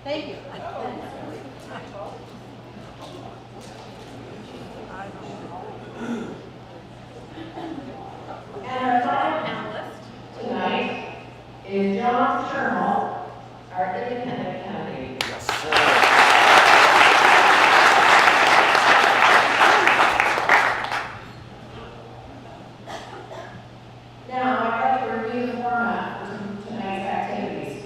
Thank you. And our final panelist tonight is John Shermall, our independent candidate. Yes, sir. Now, I'd like to review the format for tonight's activities.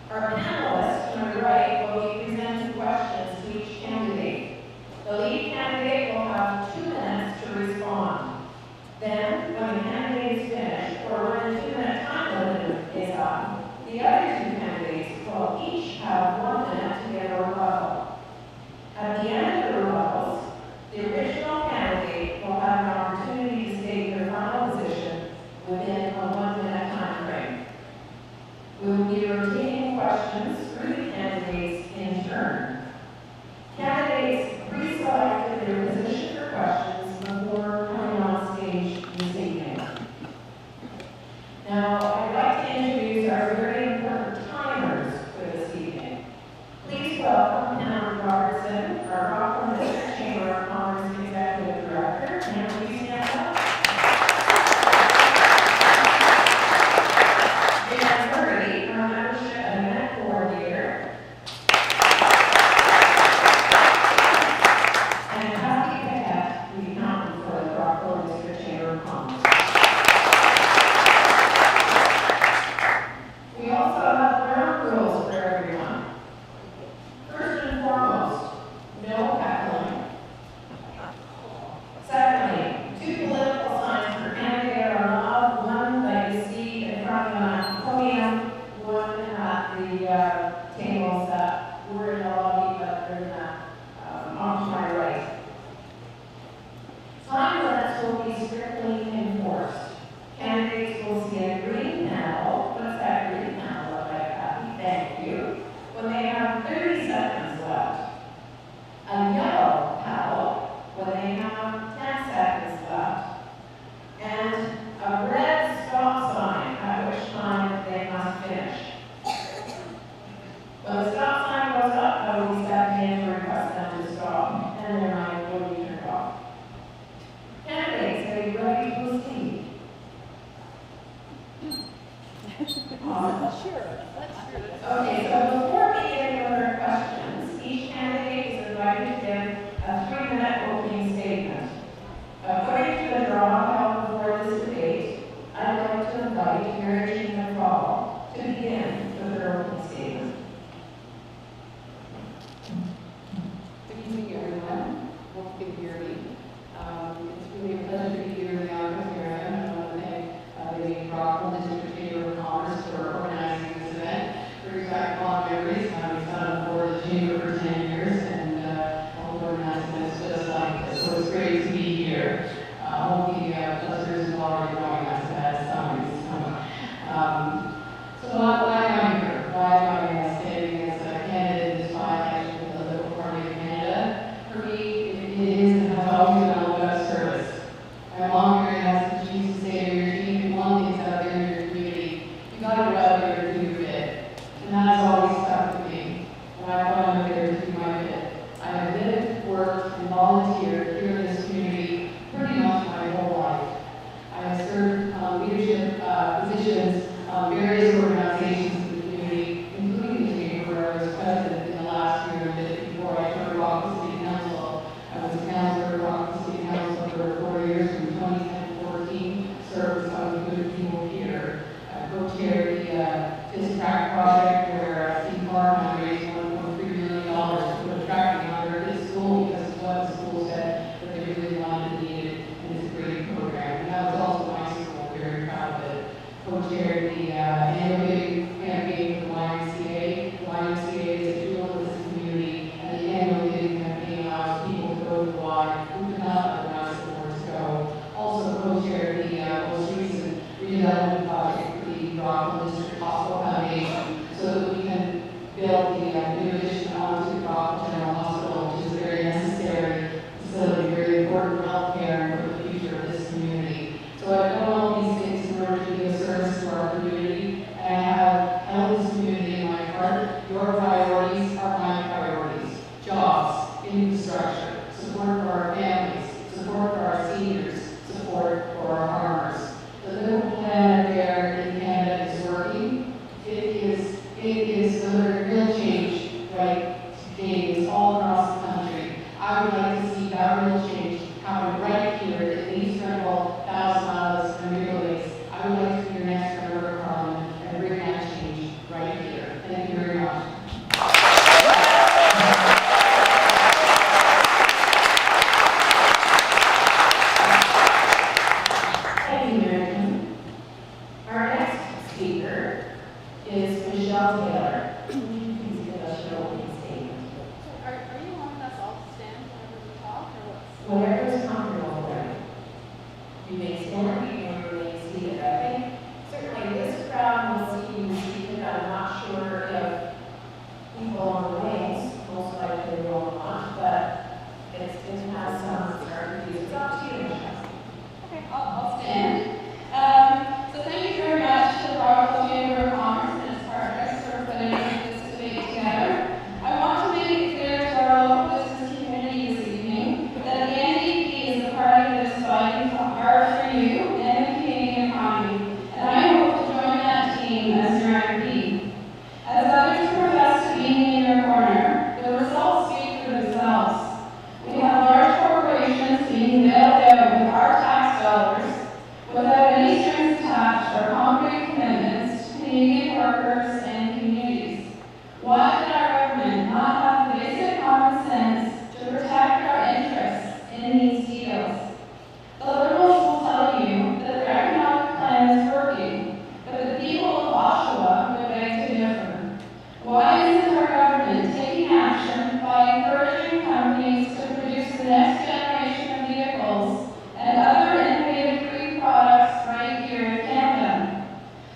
Our panelists to my right will be presenting questions to each candidate. The lead candidate will have 2 minutes to respond. Then, when the candidate is finished, or when the 2-minute time limit is up, the other 2 candidates will each have 1 minute to give a rebuttal. At the end of the rebuttals, the original candidate will have an opportunity to state their final position within a 1-minute time frame. We will be rotating questions through the candidates in turn. Candidates pre-selected their position for questions before coming on stage this evening. Now, I'd like to introduce our very important timers for this evening. Please welcome Hannah Robertson, our Rockland District Chamber of Commerce Executive Director. Hannah, please stand up. Dan Murray, our Membership and Event Coordinator. And Kathy Paquette, the accountant for the Rockland District Chamber of Commerce. We also have ground rules for everyone. First and foremost, no heckling. Secondly, 2 political signs per candidate are allowed, one that you see in front of the podium, one at the tables that were in the lobby, but they're not off to my right. Time limits will be strictly enforced. Candidates will see a green panel. What's that green panel look like, Kathy? Thank you. When they have 30 seconds left. A yellow panel when they have 10 seconds left. And a red stop sign, at which time they must finish. When the stop sign goes up, I will be stepping in to request them to stop, and their light will be turned off. Candidates, are you ready to proceed? Awesome. Sure. Let's hear it. Okay, so before beginning with our questions, each candidate is invited to give a 3-minute opening statement. According to the draw held before this debate, I'd like to invite Mary Jean McFall to begin with her opening statement. Good evening, everyone. Hope you can hear me. It's really a pleasure to be here in the Algonquin area. I want to thank the Rockland District Chamber of Commerce for organizing this event. Brings back a lot of memories. Having sat on the board of the chamber for 10 years, and all the organizing this just like this. So it's great to be here. Hope the listeners have already joined us as so why am I here? Why am I standing as a candidate in this by-election for the Liberal Party of Canada? For me, it is and has always been all about service. My mom here has the Jesus say to your team, you want things out there in your community, you got to go out there and do your bit. And that has always stuck with me. And I thought I'm there to do my bit. I have lived, worked, and volunteered here in this community pretty much my whole life. I have served leadership positions on various organizations in the community, including the chamber where I was president in the last year and a bit before I joined Rockland City Council. I was a councilor at Rockland City Council for 4 years from 2010 to 14, served some of the good people here. I co-chaired the Fish Track project where Steve Farnham raised $1.3 million to put a tracking under his school because of what the school said that they really wanted and needed, and it's a great program. And that was also my school, very proud of it. Co-chaired the annual giving campaign for the YMCA. The YMCA is a jewel of this community, and the annual giving campaign allows people to go to the Y who could not otherwise afford to go. Also co-chaired the most recent redevelopment project for the Rockland District Hospital Foundation so that we can build the new addition onto the Rockland General Hospital, which is a very necessary facility, very important for healthcare and for the future of this community. So I've done all these things in order to be of service to our community, and I have held this community in my heart. Your priorities remain standing and remain seated. I think certainly this crowd will see you seated. I'm not sure if people on the wings, most likely will not, but it has some strategies. It's up to you, Michelle. Okay, I'll stand. So thank you very much to the Rockville Chamber of Commerce and its partners for putting this debate together. I want to make it clear to our local business community this evening that the NDP is a party that is fighting hard for you and the Canadian economy, and I hope to join that team as your MP. As others profess to be in your corner, the results speak for themselves. We have large corporations being bailed out with our tax dollars without any strings attached or concrete commitments to Canadian workers and communities. Why did our government not have the basic common sense to protect our interests in these deals? The Liberals will tell you that their economic plan is working, but the people of Oshawa would beg to differ. Why isn't our government taking action by encouraging companies to produce the next generation of vehicles and other innovative green products right here in Canada?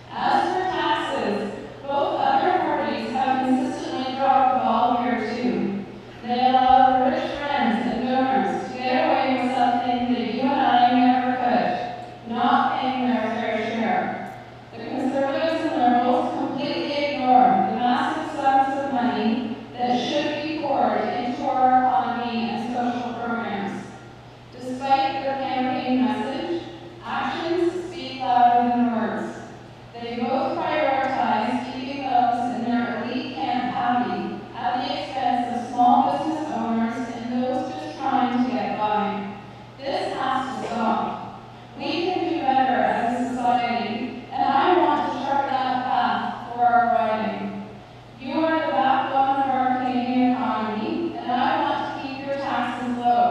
As for taxes, both other parties have consistently dropped the ball here too. They allow the rich friends and donors to get away with something that you and I never could, not paying their fair share. The Conservatives and Liberals completely ignore the massive sums of money that should be poured into our economy and social programs. Despite their campaign message, actions speak louder than words. They both prioritize keeping those in their elite camp happy at the expense of small business owners and those just trying to get by. This has to stop. We can do better as a society, and I want to chart that path for our riding. You are the backbone of our Canadian economy, and I want to keep your taxes low.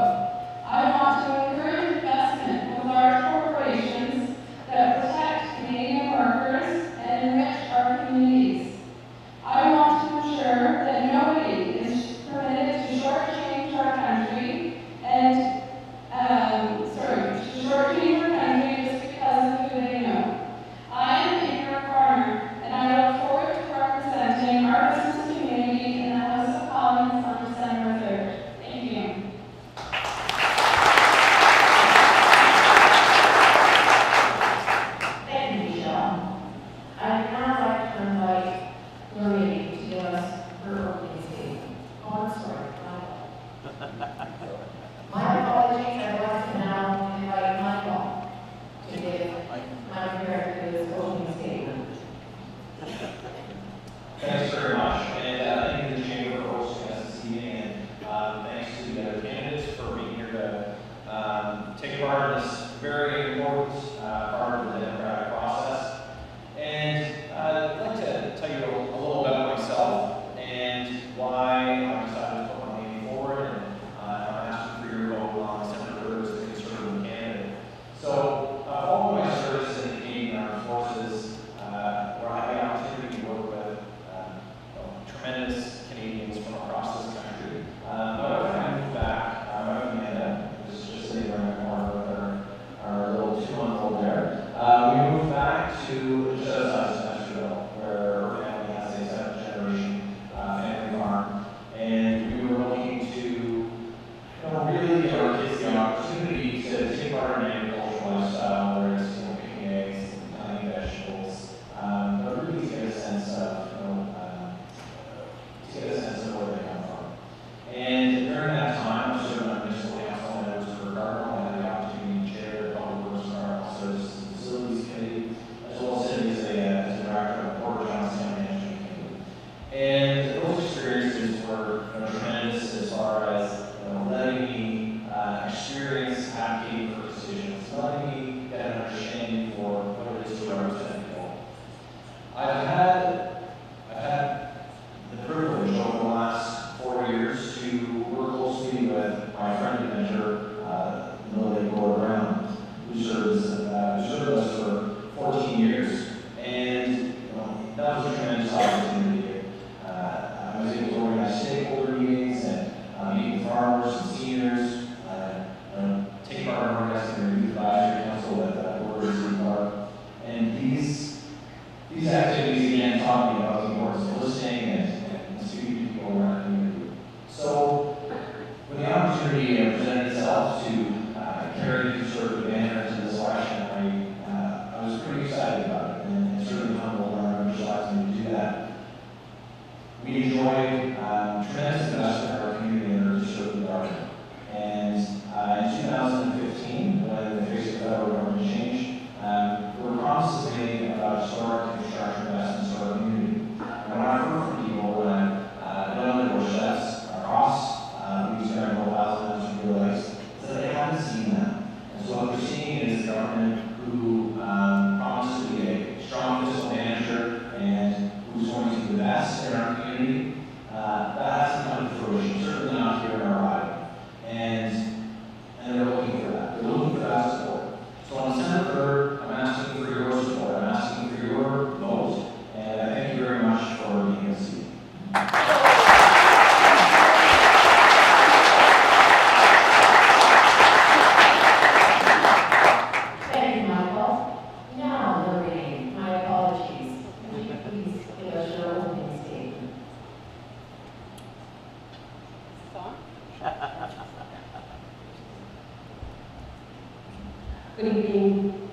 I want to encourage investment with large corporations that protect Canadian workers and enrich our communities. I want to ensure that nobody is permitted to shortchange our country and shortchange our country just because of who they know. I am in your corner, and I look forward to representing our business community in the House of Commons on December 3rd. Thank you. Thank you, Michelle. I'd now like to invite Marie to give us her opening statement. Oh, I'm sorry, Michael. My apologies, I'd like to now invite Michael to give my director his opening statement. Thanks very much, and thank you to the Chamber for hosting us this evening, and thanks to the other candidates for being here to take part in this very important part of the democratic process. And I'd like to tell you a little bit about myself and why I decided to put my name forward, and I'm asking for your vote on Senator Burr as the Conservative candidate. So, following my service in the Canadian Armed Forces, where I had the opportunity to work with tremendous Canadians from across this country. My wife and I moved back, my wife Amanda, who's just sitting right in the corner with our little 2-month-old there. We moved back to just outside Nashville, where her family has a 7th-generation family farm. And we were looking to really give our kids the opportunity to take part in an agricultural lifestyle, whether it's picking eggs, planting vegetables, but really to get a sense of where they come from. And during that time, I was serving on municipal council, and I was for Cardinal. I had the opportunity to chair the Public Works and Environmental Services and Facilities Committee, as well as being,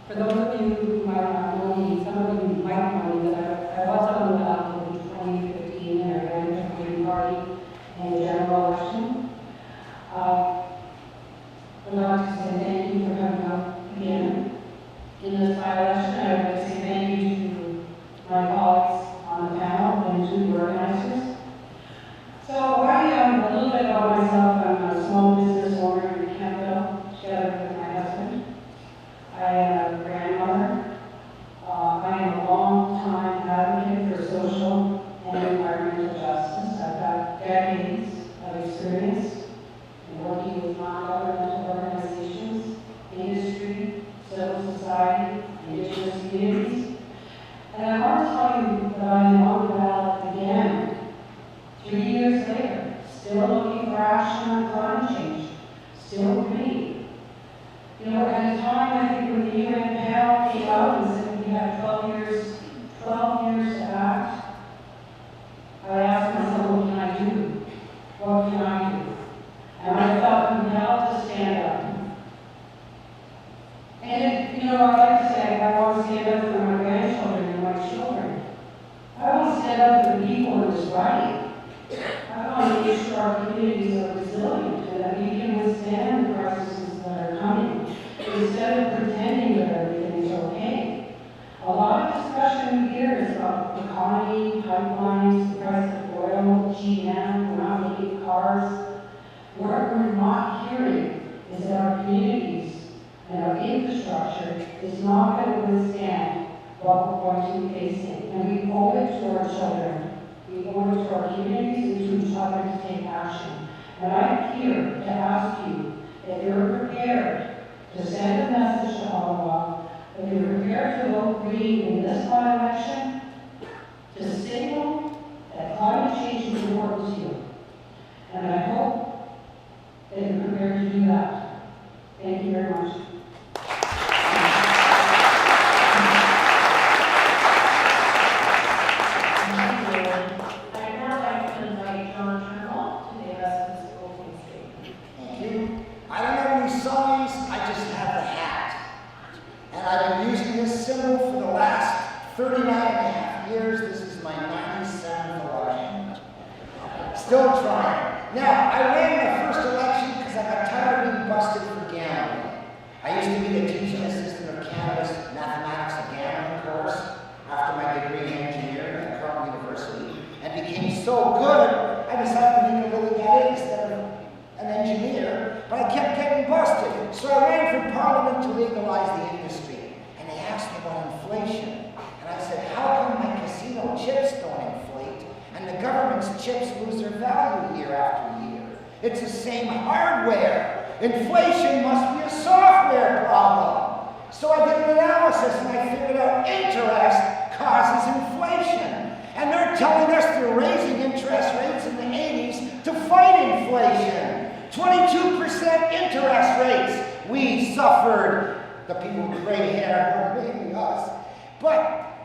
for those of you who might not know me, some of you might know me, that I was on the ballot in 2015 and I ran for the Green Party in the general election. I'd like to say thank you for coming up again in this by-election. I would like to say thank you to my colleagues on the panel and to the organizers. So a little bit about myself. I'm a small business owner in Campbell, together with my husband. I am a grandmother. I am a long-time advocate for social and environmental justice. I've got decades of experience in working with non-governmental organizations, industry, civil society, indigenous communities. And I want to tell you that I am on the ballot again, 3 years later, still looking for action on climate change, still green. You know, at the time, I think when the UN panel came out and said we had 12 years to act, I asked myself, what can I do? What can I do? And I felt compelled to stand up. And, you know, I like to say, I want to stand up for my grandchildren and my children. I want to stand up for the people in this body. I want to make sure our communities are resilient and that we can withstand the crises that are coming instead of pretending that everything is okay. A lot of discussion here is about the economy, pipelines, the price of oil, GM, we're not making cars. What we're not hearing is that our communities and our infrastructure is not going to withstand what we're going to be facing. And we owe it to our children, we owe it to our communities and to each other to take action. And I'm here to ask you if you're prepared to send a message to Ottawa, if you're prepared to vote green in this by-election, to signal that climate change is important to you. And I hope that you're prepared to do that. Thank you very much. I'd now like to invite John Turnbull to give us his opening statement. Thank you. I don't have any signs, I just have the hat. And I've been using this symbol for the last 39 and a half years. This is my 97th election. Still trying. Now, I ran my first election because I got tired of being busted for gambling. I used to be the teaching assistant of Canada's mathematics and gambling course after my degree in engineering at Carleton University, and became so good, I decided to make a living at it instead of an engineer, but I kept getting busted. So I ran for Parliament to legalize the industry, and they asked me about inflation. And I said, how come my casino chips don't inflate, and the government's chips lose their value year after year? It's the same hardware. Inflation must be a software problem. So I did an analysis and I figured out interest causes inflation. And they're telling us they're raising interest rates in the 80s to fight inflation. 22% interest rates. We suffered. The people with gray hair were mainly us.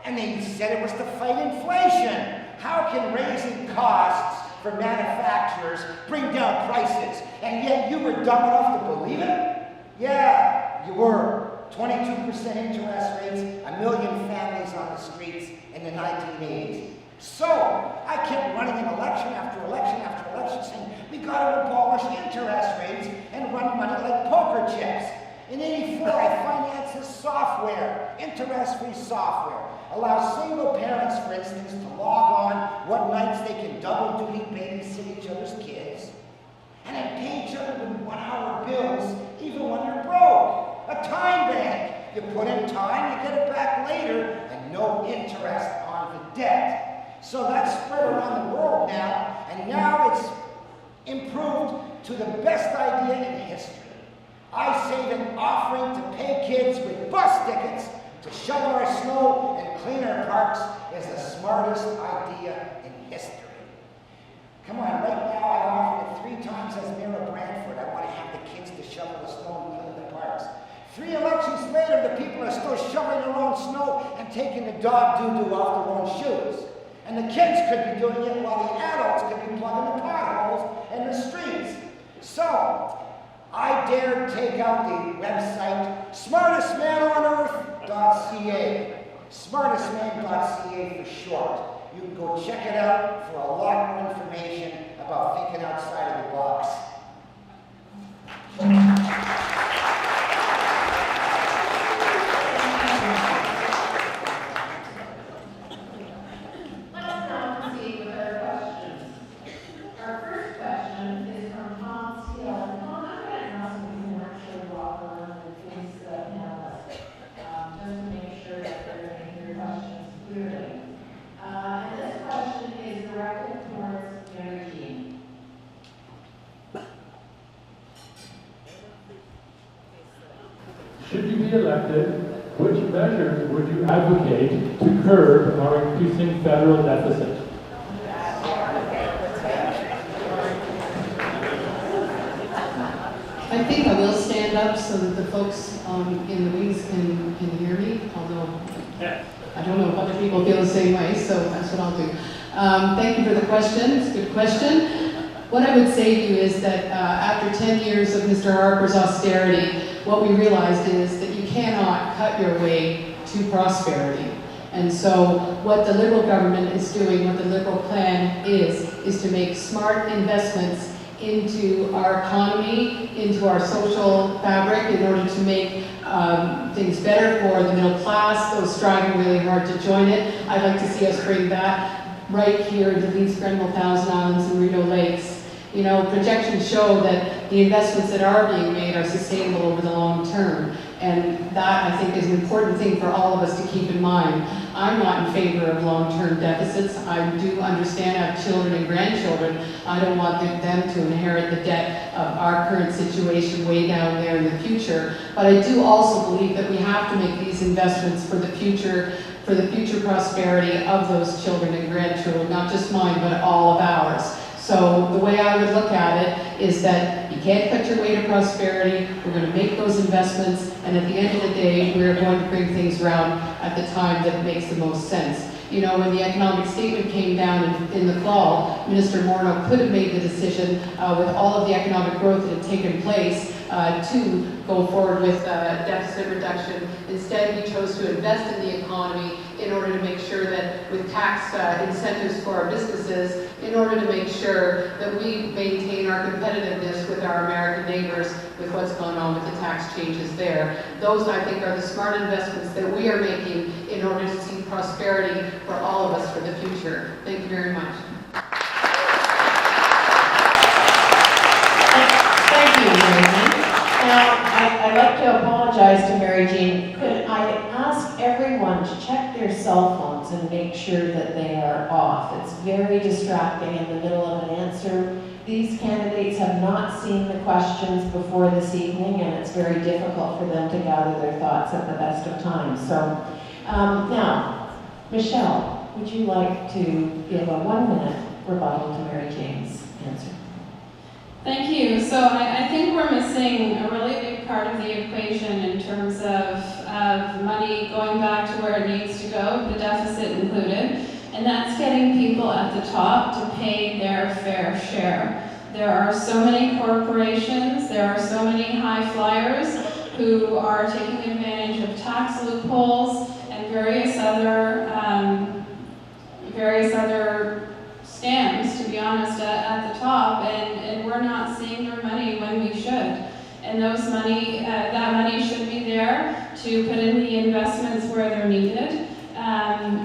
And they said it was to fight inflation. How can raising costs for manufacturers bring down prices? And yet you were dumb enough to believe it? Yeah, you were. 22% interest rates, 1 million families on the streets in the 1980s. So I kept running in election after election after election saying, we got to abolish interest rates and run money like poker chips. In '84, I financed this software, interest-free software, allows single parents, for instance, to log on what nights they can double-duty babysit each other's kids, and it pays each other with 1-hour bills, even when you're broke. A time bank. You put in time, you get it back later, and no interest on the debt. So that's spread around the world now, and now it's improved to the best idea in history. I say that offering to pay kids with bus tickets to shovel our snow and clean our parks is the smartest idea in history. Come on, right now I've offered it 3 times as mayor of Brantford. I want to have the kids to shovel the snow and clean the parks. 3 elections later, the people are still shoveling their own snow and taking the dog doo-doo off their own shoes. And the kids could be doing it while the adults could be plugging the potholes in the streets. So, I dare take out the website smartestmanonearth.ca. Smartestman.ca for short. You can go check it out for a lot more information about thinking outside of the box. Let us now proceed with our questions. Our first question is from Tom Steele. And Tom, I'm going to ask if you can actually walk around and face the panelists, just to make sure that they're going to hear your questions clearly. And this question is directed towards Mary Jean. Should you be elected, which measures would you advocate to curb our increasing federal deficit? I think I will stand up so that the folks in the wings can hear me, although I don't know if other people feel the same way, so that's what I'll do. Thank you for the question. It's a good question. What I would say to you is that after 10 years of Mr. Harper's austerity, what we realized is that you cannot cut your way to prosperity. And so what the Liberal government is doing, what the Liberal plan is to make smart investments into our economy, into our social fabric, in order to make things better for the middle class, those striving really hard to join it. I'd like to see us bring that right here into Leeds, Grenville, Thousand Islands, and Rideau Lakes. You know, projections show that the investments that are being made are sustainable over the long term. And that, I think, is an important thing for all of us to keep in mind. I'm not in favor of long-term deficits. I do understand I have children and grandchildren. I don't want them to inherit the debt of our current situation way down there in the future. But I do also believe that we have to make these investments for the future prosperity of those children and grandchildren, not just mine, but all of ours. So the way I would look at it is that you can't cut your way to prosperity. We're going to make those investments, and at the end of the day, we're going to bring things around at the time that makes the most sense. You know, when the economic statement came down in the fall, Minister Morneau could have made the decision with all of the economic growth that had taken place to go forward with deficit reduction. Instead, he chose to invest in the economy in order to make sure that with tax incentives for our businesses, in order to make sure that we maintain our competitiveness with our American neighbors with what's going on with the tax changes there. Those, I think, are the smart investments that we are making in order to see prosperity for all of us for the future. Thank you very much. Thank you, Mary Jean. Now, I'd like to apologize to Mary Jean. Could I ask everyone to check their cell phones and make sure that they are off? It's very distracting in the middle of an answer. These candidates have not seen the questions before this evening, and it's very difficult for them to gather their thoughts at the best of times. So, now, Michelle, would you like to give a 1-minute rebuttal to Mary Jane's answer? Thank you. So I think we're missing a really big part of the equation in terms of money going back to where it needs to go, the deficit included, and that's getting people at the top to pay their fair share. There are so many corporations, there are so many high flyers who are taking advantage of tax loopholes and various other scams, to be honest, at the top, and we're not seeing their money when we should. And that money should be there to put in the investments where they're needed.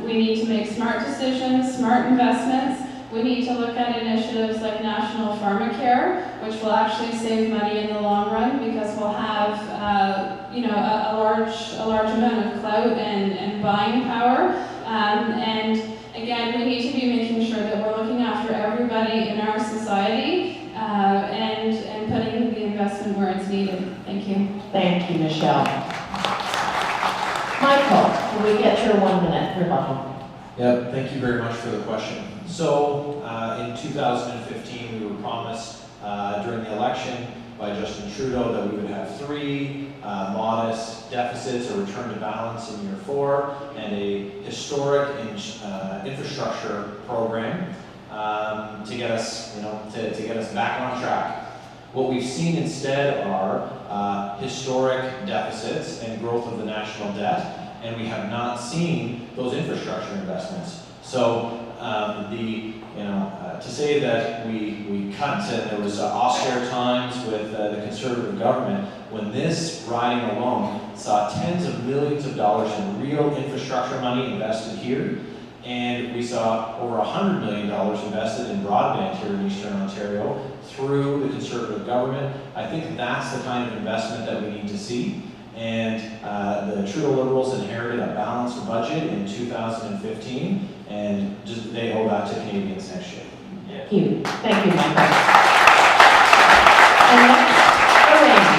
We need to make smart decisions, smart investments. We need to look at initiatives like National Pharmacare, which will actually save money in the long run because we'll have a large amount of clout and buying power. And again, we need to be making sure that we're looking after everybody in our society and putting the investment where it's needed. Thank you. Thank you, Michelle. Michael, can we get your 1-minute rebuttal? Yep, thank you very much for the question. So, in 2015, we were promised during the election by Justin Trudeau that we would have 3 modest deficits, a return to balance in year 4, and a historic infrastructure program to get us, to get us back on track. What we've seen instead are historic deficits and growth of the national debt, and we have not seen those infrastructure investments. So to say that we cut and there was austere times with the Conservative government, when this riding alone saw tens of millions of dollars in real infrastructure money invested here, and we saw over $100 million invested in broadband here in Eastern Ontario through the Conservative government. I think that's the kind of investment that we need to see. And the Trudeau Liberals inherited a balanced budget in 2015, and they owe that to Canadians next year. Thank you. Thank you, Michael. And next, Elaine.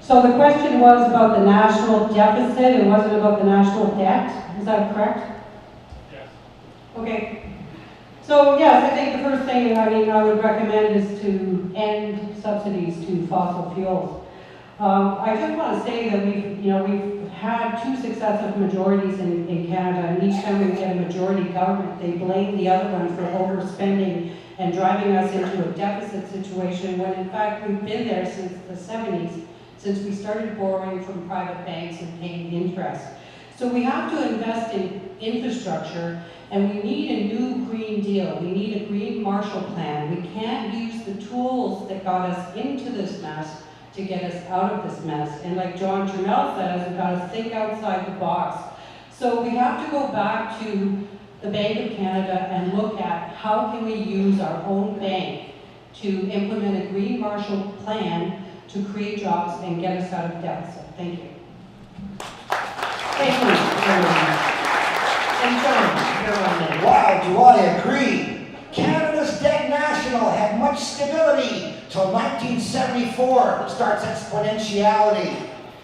So the question was about the national deficit, it wasn't about the national debt, is that correct? Yes. Okay. So yes, I think the first thing I would recommend is to end subsidies to fossil fuels. I just want to say that we've had 2 successive majorities in Canada, and each time we get a majority government, they blame the other one for overspending and driving us into a deficit situation, when in fact we've been there since the 70s, since we started borrowing from private banks and paying interest. So we have to invest in infrastructure, and we need a new Green Deal. We need a Green Marshall Plan. We can't use the tools that got us into this mess to get us out of this mess. And like John Trammell says, we've got to think outside the box. So we have to go back to the Bank of Canada and look at how can we use our own bank to implement a Green Marshall Plan to create jobs and get us out of deficit. Thank you. Thank you very much. And John, you're on there. Wow, do I agree. Canada's debt national had much stability till 1974, starts exponentiality.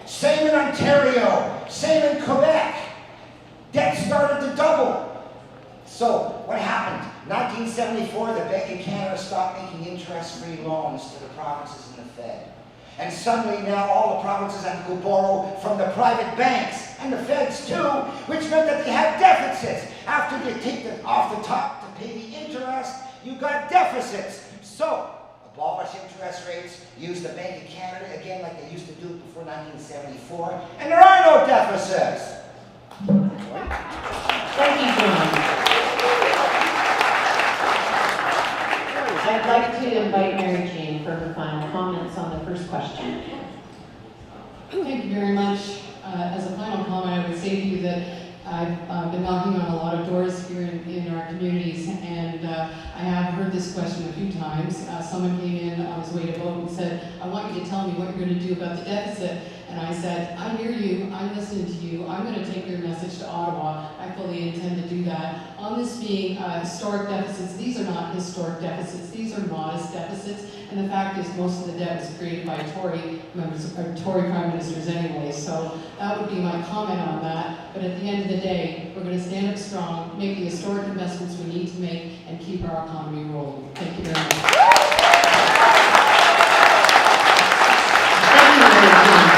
Same in Ontario, same in Quebec. Debt started to double. So what happened? 1974, the Bank of Canada stopped making interest-free loans to the provinces and the Fed. And suddenly now all the provinces have to go borrow from the private banks, and the Feds too, which meant that they had deficits. After they take it off the top to pay the interest, you got deficits. So, abolish interest rates, use the Bank of Canada again like they used to do it before 1974, and there are no deficits. Thank you, John. I'd like to invite Mary Jane for her final comments on the first question. Thank you very much. As a final comment, I would say to you that I've been knocking on a lot of doors here in our communities, and I have heard this question a few times. Someone came in on his way to vote and said, I want you to tell me what you're going to do about the deficit. And I said, I hear you, I'm listening to you, I'm going to take your message to Ottawa. I fully intend to do that. On this being historic deficits, these are not historic deficits, these are modest deficits. And the fact is, most of the debt was created by Tory members, or Tory prime ministers anyway. So that would be my comment on that. But at the end of the day, we're going to stand up strong, make the historic investments we need to make, and keep our economy rolling. Thank you very much. Thank you, Mary Jane.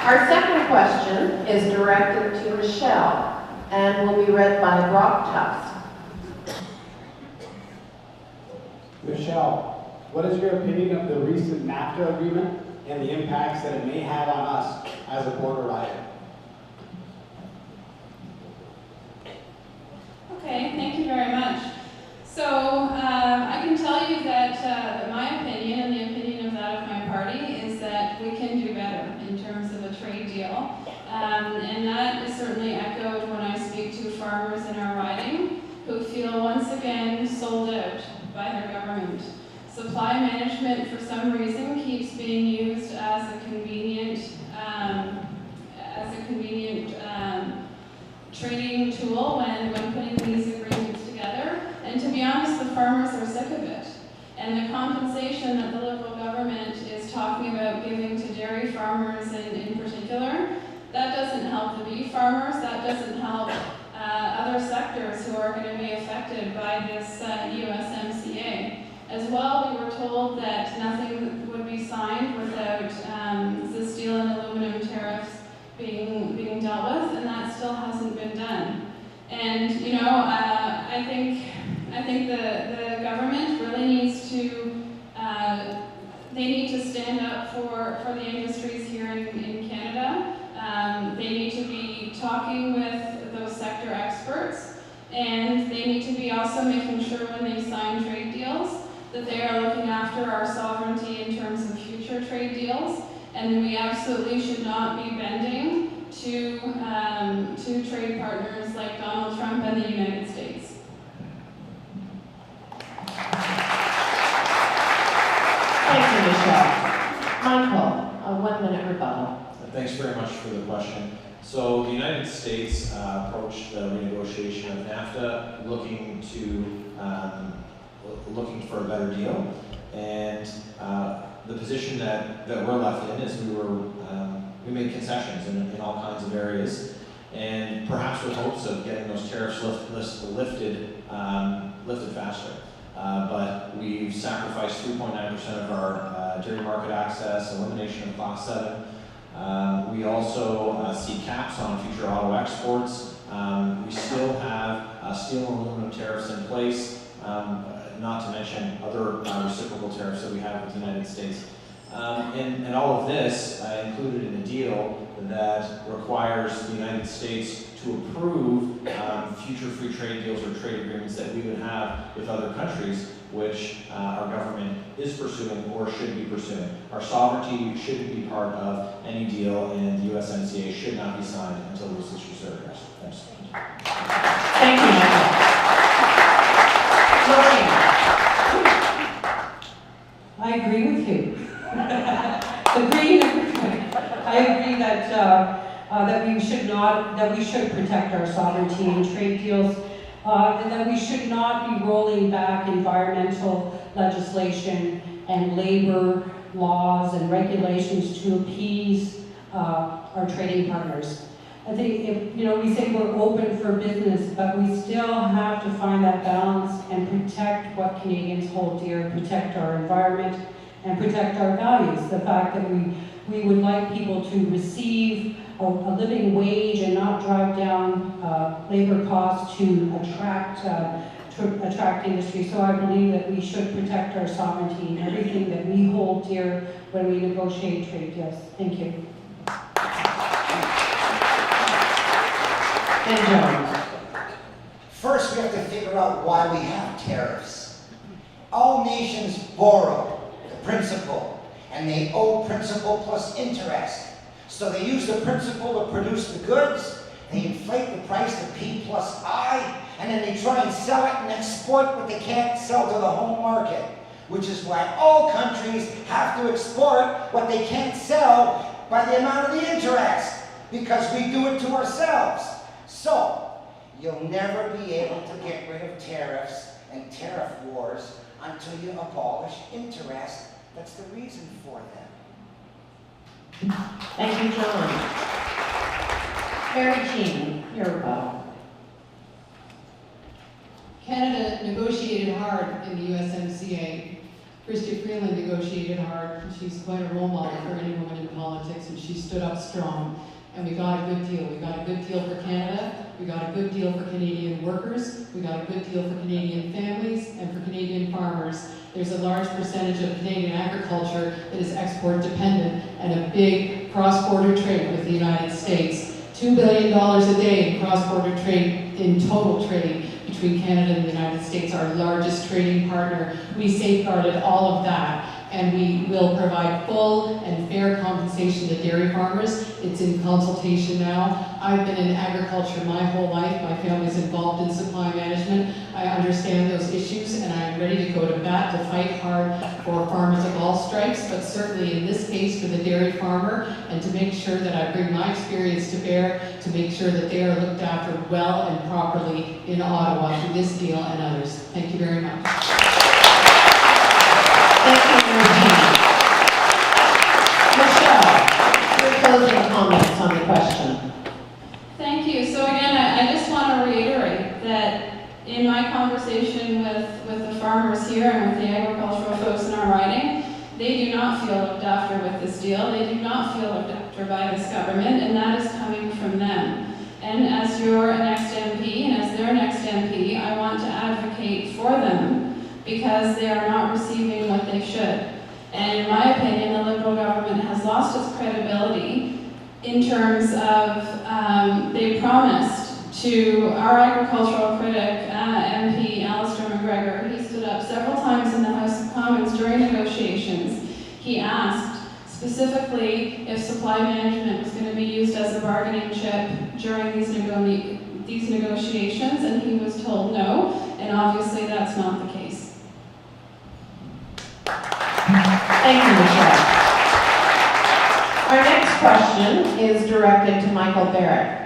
Our second question is directed to Michelle and will be read by Brock Tufts. Michelle, what is your opinion of the recent NAFTA agreement and the impacts that it may have on us as a border rider? Okay, thank you very much. So I can tell you that my opinion and the opinion of that of my party is that we can do better in terms of a trade deal. And that is certainly echoed when I speak to farmers in our riding who feel once again sold out by their government. Supply management, for some reason, keeps being used as a convenient trading tool when putting these agreements together. And to be honest, the farmers are sick of it. And the compensation that the Liberal government is talking about giving to dairy farmers in particular, that doesn't help the beef farmers, that doesn't help other sectors who are going to be affected by this USMCA. As well, we were told that nothing would be signed without the steel and aluminum tariffs being dealt with, and that still hasn't been done. And I think think the government really needs to, they need to stand up for the industries here in Canada. They need to be talking with those sector experts, and they need to be also making sure when they sign trade deals that they are looking after our sovereignty in terms of future trade deals, and we absolutely should not be bending to trade partners like Donald Trump and the United States. Thank you, Michelle. Michael, a 1-minute rebuttal. Thanks very much for the question. So the United States approached the renegotiation of NAFTA looking for a better deal, and the position that we're left in is we made concessions in all kinds of areas, and perhaps with hopes of getting those tariffs lifted faster. But we've sacrificed 3.9% of our dairy market access, elimination of Class 7. We also see caps on future auto exports. We still have steel and aluminum tariffs in place, not to mention other reciprocal tariffs that we have with the United States. And all of this included in a deal that requires the United States to approve future free trade deals or trade agreements that we would have with other countries, which our government is pursuing or should be pursuing. Our sovereignty shouldn't be part of any deal, and the USMCA should not be signed until those issues are addressed. Thanks. Thank you, Michael. Lorraine. I agree with you. I agree that we should protect our sovereignty in trade deals, and that we should not be rolling back environmental legislation and labor laws and regulations to appease our trading partners. I think we say we're open for business, but we still have to find that balance and protect what Canadians hold dear, protect our environment, and protect our values. The fact that we would like people to receive a living wage and not drive down labor costs to attract industry. So I believe that we should protect our sovereignty and everything that we hold dear when we negotiate trade deals. Thank you. And Jones. First, we have to figure out why we have tariffs. All nations borrow the principal, and they owe principal plus interest. So they use the principal to produce the goods, they inflate the price to P plus I, and then they try and sell it and export what they can't sell to the home market. Which is why all countries have to export what they can't sell by the amount of the interest, because we do it to ourselves. So, you'll never be able to get rid of tariffs and tariff wars until you abolish interest. That's the reason for them. Thank you, John. Harry Keane, your rebuttal. Canada negotiated hard in the USMCA. Chrystia Freeland negotiated hard. She's quite a role model for any woman in politics, and she stood up strong. And we got a good deal. We got a good deal for Canada. We got a good deal for Canadian workers. We got a good deal for Canadian families and for Canadian farmers. There's a large percentage of Canadian agriculture that is export dependent and a big cross-border trade with the United States. $2 billion a day in cross-border trade, in total trade between Canada and the United States, our largest trading partner. We safeguarded all of that, and we will provide full and fair compensation to dairy farmers. It's in consultation now. I've been in agriculture my whole life. My family's involved in supply management. I understand those issues, and I'm ready to go to bat to fight hard for farmers of all stripes, but certainly in this case for the dairy farmer, and to make sure that I bring my experience to bear to make sure that they are looked after well and properly in Ottawa through this deal and others. Thank you very much. Thank you, Eugene. Michelle, your closing comments on the question. Thank you. So again, I just want to reiterate that in my conversation with the farmers here and with the agricultural folks in our riding, they do not feel looked after with this deal. They do not feel looked after by this government, and that is coming from them. And as your next MP and as their next MP, I want to advocate for them because they are not receiving what they should. And in my opinion, the Liberal government has lost its credibility in terms of they promised to our agricultural critic, MP Alistair McGregor. He stood up several times in the House of Commons during negotiations. He asked specifically if supply management was going to be used as a bargaining chip during these negotiations, and he was told no, and obviously that's not the case. Thank you, Michelle. Our next question is directed to Michael Barrett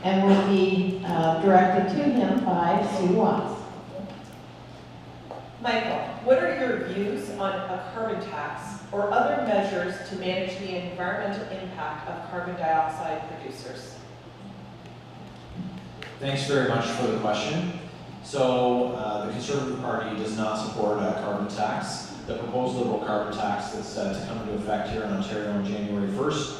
and will be directed to him by Sue Watts. Michael, what are your views on a carbon tax or other measures to manage the environmental impact of carbon dioxide producers? Thanks very much for the question. So the Conservative Party does not support a carbon tax. The proposed Liberal carbon tax that's to come into effect here in Ontario on January 1st,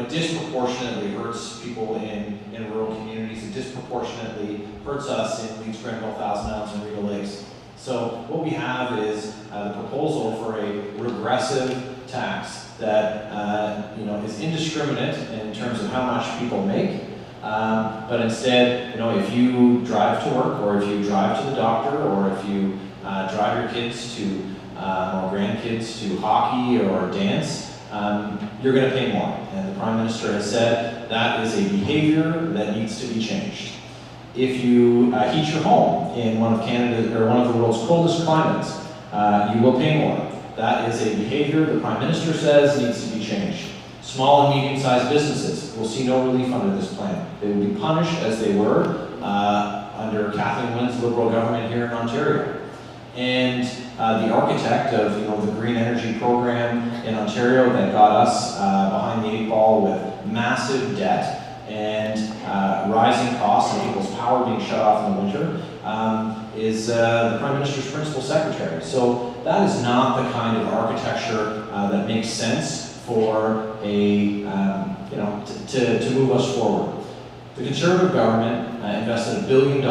it disproportionately hurts people in rural communities. It disproportionately hurts us in Leeds, Grenville, Thousand Islands, and Rideau Lakes. So what we have is the proposal for a regressive tax that is indiscriminate in terms of how much people make. But instead, if you drive to work, or if you drive to the doctor, or if you drive your kids to or grandkids to hockey or dance, you're going to pay more. And the Prime Minister has said that is a behavior that needs to be changed. If you heat your home in one of Canada or one of the world's coldest climates, you will pay more. That is a behavior the Prime Minister says needs to be changed. Small and medium-sized businesses will see no relief under this plan. They will be punished as they were under Kathleen Wynne's Liberal government here in Ontario. And the architect of the green energy program in Ontario that got us behind the 8 ball with massive debt and rising costs and people's power being shut off in the winter is the Prime Minister's principal secretary. So that is not the kind of architecture that makes sense for a to move us forward. The Conservative government invested $1 billion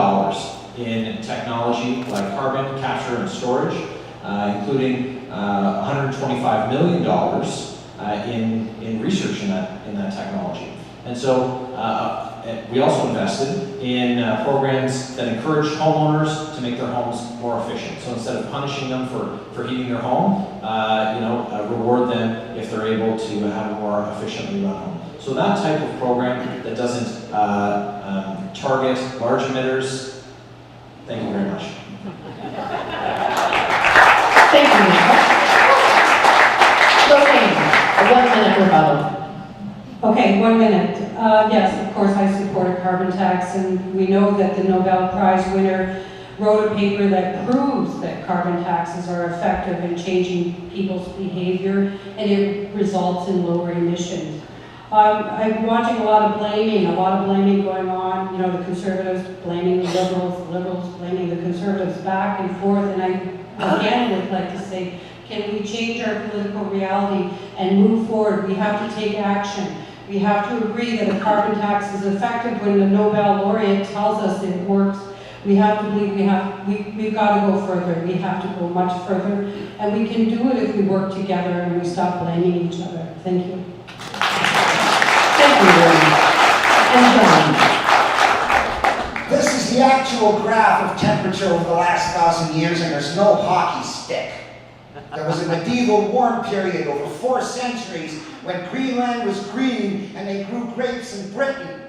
in technology like carbon capture and storage, including $125 million in research in that technology. And so we also invested in programs that encourage homeowners to make their homes more efficient. So instead of punishing them for heating their home, reward them if they're able to have a more efficiently run home. So that type of program that doesn't target large emitters. Thank you very much. Thank you, Michael. Lorraine, a 1-minute rebuttal. Okay, 1 minute. Yes, of course, I support a carbon tax, and we know that the Nobel Prize winner wrote a paper that proves that carbon taxes are effective in changing people's behavior, and it results in lower emissions. I'm watching a lot of blaming going on. The Conservatives blaming the Liberals blaming the Conservatives, back and forth. And I again would like to say, can we change our political reality and move forward? We have to take action. We have to agree that a carbon tax is effective when the Nobel laureate tells us it works. We have to believe we've got to go further. We have to go much further. And we can do it if we work together and we stop blaming each other. Thank you. Thank you, Lorraine. And John. This is the actual graph of temperature over the last 1,000 years, and there's no hockey stick. There was a medieval warm period over 4 centuries when Greenland was green and they grew grapes in Britain.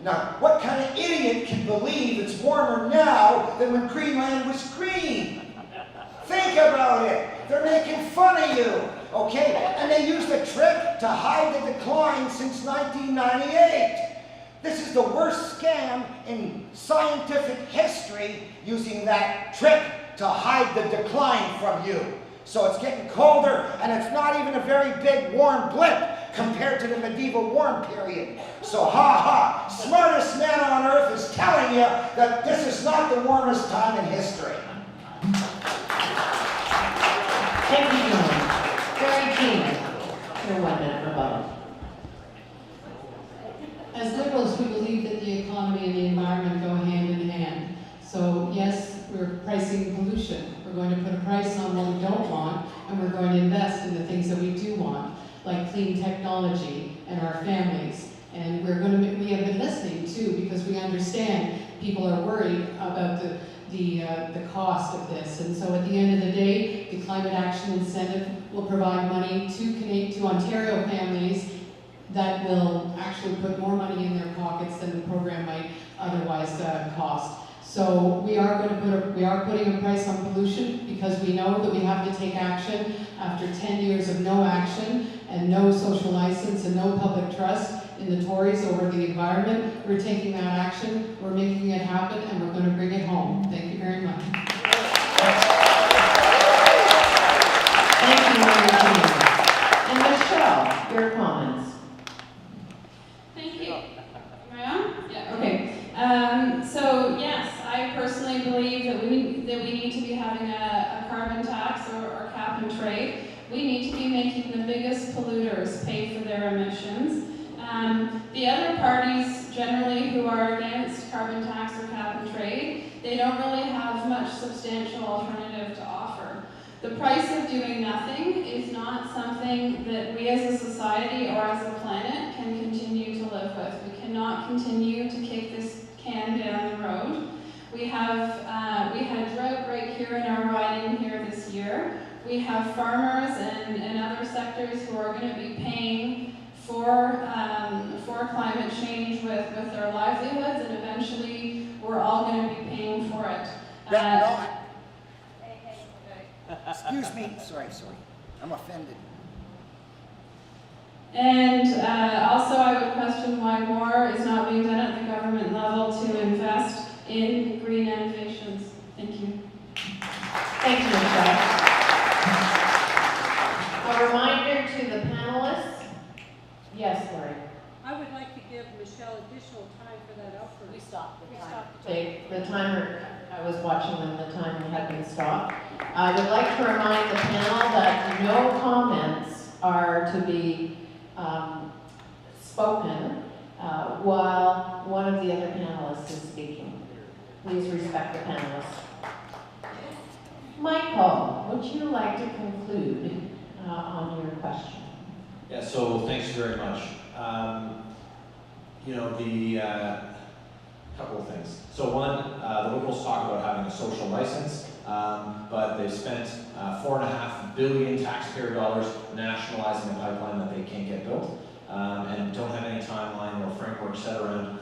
Now, what kind of idiot can believe it's warmer now than when Greenland was green? Think about it. They're making fun of you, okay? And they used a trick to hide the decline since 1998. This is the worst scam in scientific history, using that trick to hide the decline from you. So it's getting colder, and it's not even a very big warm blip compared to the medieval warm period. So ha ha, smartest man on earth is telling you that this is not the warmest time in history. Thank you, John. Gary Keenan, your 1-minute rebuttal. As Liberals, we believe that pricing pollution. We're going to put a price on what we don't want, and we're going to invest in the things that we do want, like clean technology and our families. And we have been listening too, because we understand people are worried about the cost of this. And so at the end of the day, the Climate Action Incentive will provide money to Ontario families that will actually put more money in their pockets than the program might otherwise cost. So we are putting a price on pollution because we know that we have to take action after 10 years of no action and no social license and no public trust in the Tories over the environment. We're taking that action, we're making it happen, and we're going to bring it home. Thank you very much. Thank you, Maureen. And Michelle, your comments. Thank you. Am I on? Yeah, okay. So yes, I personally believe that we need to be having a carbon tax or cap and trade. We need to be making the biggest polluters pay for their emissions. The other parties generally who are against carbon tax or cap and trade, they don't really have much substantial alternative to offer. The price of doing nothing is not something that we as a society or as a planet can continue to live with. We cannot continue to kick this can down the road. We had drought right here in our riding here this year. We have farmers and other sectors who are going to be paying for climate change with their livelihoods, and eventually we're all going to be paying for it. Excuse me, sorry, I'm offended. And also I would question why more is not being done at the government level to invest in green innovations. Thank you. Thank you, Michelle. A reminder to the panelists. Yes, Lori. I would like to give Michelle additional time for that outburst. We stopped the time. The timer, I was watching them, the timer had been stopped. I would like to remind the panel that no comments are to be spoken while one of the other panelists is speaking. Please respect the panelists. Michael, would you like to conclude on your question? Yeah, so thanks very much. Couple of things. So one, the Liberals talk about having a social license, but they've spent $4.5 billion taxpayer dollars nationalizing a pipeline that they can't get built, and don't have any timeline or framework set around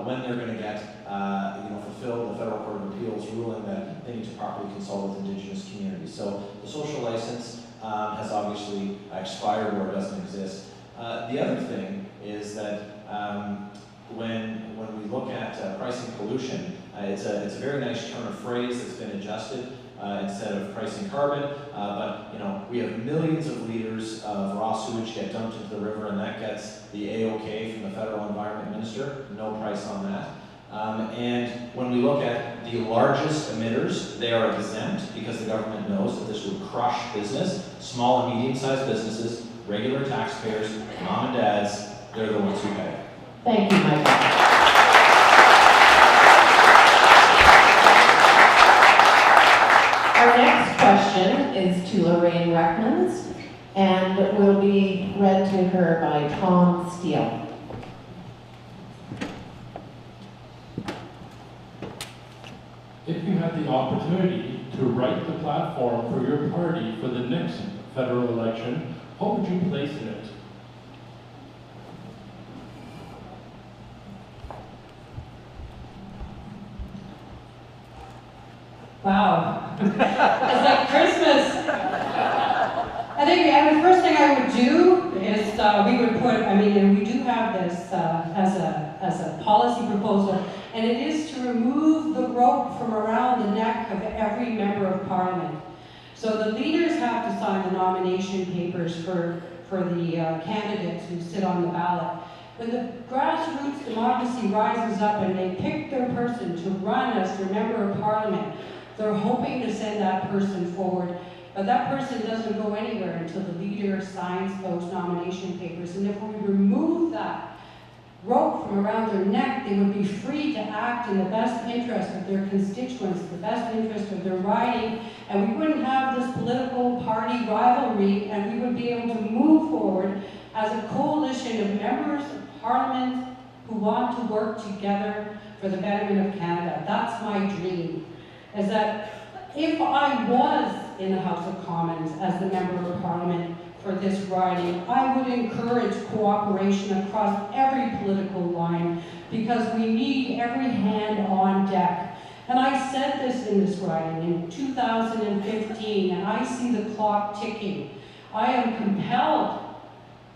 when they're going to get, fulfill the Federal Court of Appeals ruling that they need to properly consult with Indigenous communities. So the social license has obviously expired or doesn't exist. The other thing is that when we look at pricing pollution, it's a very nice turn of phrase that's been adjusted instead of pricing carbon. But we have millions of liters of raw sewage get dumped into the river, and that gets the A-OK from the federal environment minister. No price on that. And when we look at the largest emitters, they are exempt because the government knows that this would crush business. Small and medium-sized businesses, regular taxpayers, mom and dads, they're the ones who pay. Thank you, Michael. Our next question is to Lorraine Reckmans, and will be read to her by Tom Steele. If you had the opportunity to write the platform for your party for the next federal election, what would you place in it? Wow. It's like Christmas. I think the first thing I would do is we would put, and we do have this as a policy proposal, and it is to remove the rope from around the neck of every member of parliament. So the leaders have to sign the nomination papers for the candidates who sit on the ballot. When the grassroots democracy rises up and they pick their person to run as their member of parliament, they're hoping to send that person forward, but that person doesn't go anywhere until the leader signs those nomination papers. And if we remove that rope from around their neck, they would be free to act in the best interest of their constituents, the best interest of their riding, and we wouldn't have this political party rivalry, and we would be able to move forward as a coalition of members of Parliament who want to work together for the betterment of Canada. That's my dream, is that if I was in the House of Commons as the Member of Parliament for this riding, I would encourage cooperation across every political line, because we need every hand on deck. And I said this in this riding in 2015, and I see the clock ticking. I am compelled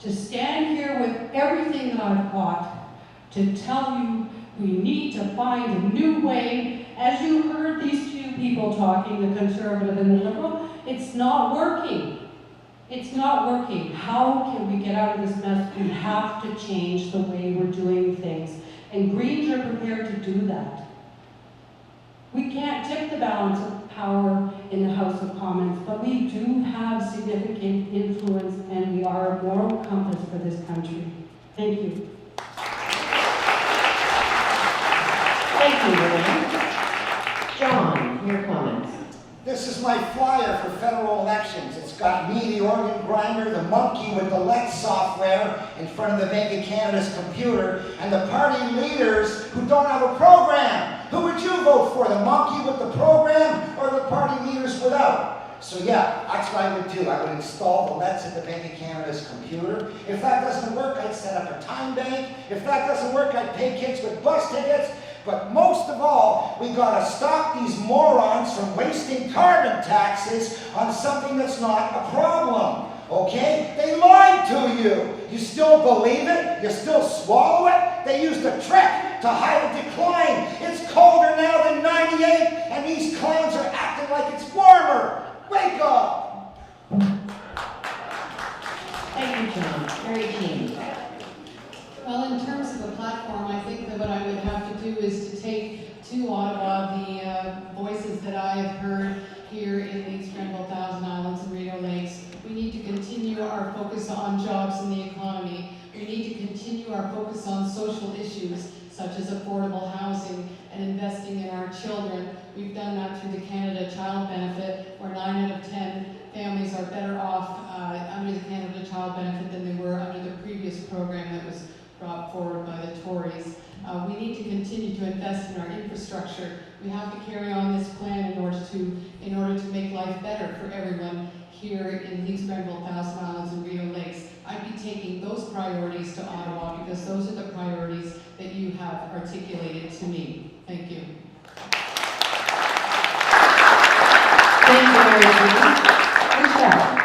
to stand here with everything that I've got to tell you we need to find a new way. As you heard these two people talking, the Conservative and the Liberal, it's not working. It's not working. How can we get out of this mess? We have to change the way we're doing things. And Greens are prepared to do that. We can't tip the balance of power in the House of Commons, but we do have significant influence, and we are a moral compass for this country. Thank you. Thank you, Lorraine. John, your comments. This is my flyer for federal elections. It's got me, the organ grinder, the monkey with the Lex software in front of the Bank of Canada's computer, and the party leaders who don't have a program. Who would you vote for, the monkey with the program or the party leaders without? So yeah, that's what I would do. I would install the Lex at the Bank of Canada's computer. If that doesn't work, I'd set up a time bank. If that doesn't work, I'd pay kids with bus tickets. But most of all, we gotta stop these morons from wasting carbon taxes on something that's not a problem, okay? They lied to you. You still believe it? You still swallow it? They used a trick to hide a decline. It's colder now than 98, and these clowns are acting like it's warmer. Wake up! Thank you, John. Mary Jean. Well, in terms of the platform, I think that what I would have to do is to take to Ottawa the voices that I have heard here in these Grenville, Thousand Islands, and Rideau Lakes. We need to continue our focus on jobs and the economy. We need to continue our focus on social issues such as affordable housing and investing in our children. We've done that through the Canada Child Benefit, where 9 out of 10 families are better off under the Canada Child Benefit than they were under the previous program that was brought forward by the Tories. We need to continue to invest in our infrastructure. We have to carry on this plan in order to make life better for everyone here in Leeds, Grenville, Thousand Islands, and Rideau Lakes. I'd be taking those priorities to Ottawa because those are the priorities that you have articulated to me. Thank you. Thank you, Mary Jean. Michelle.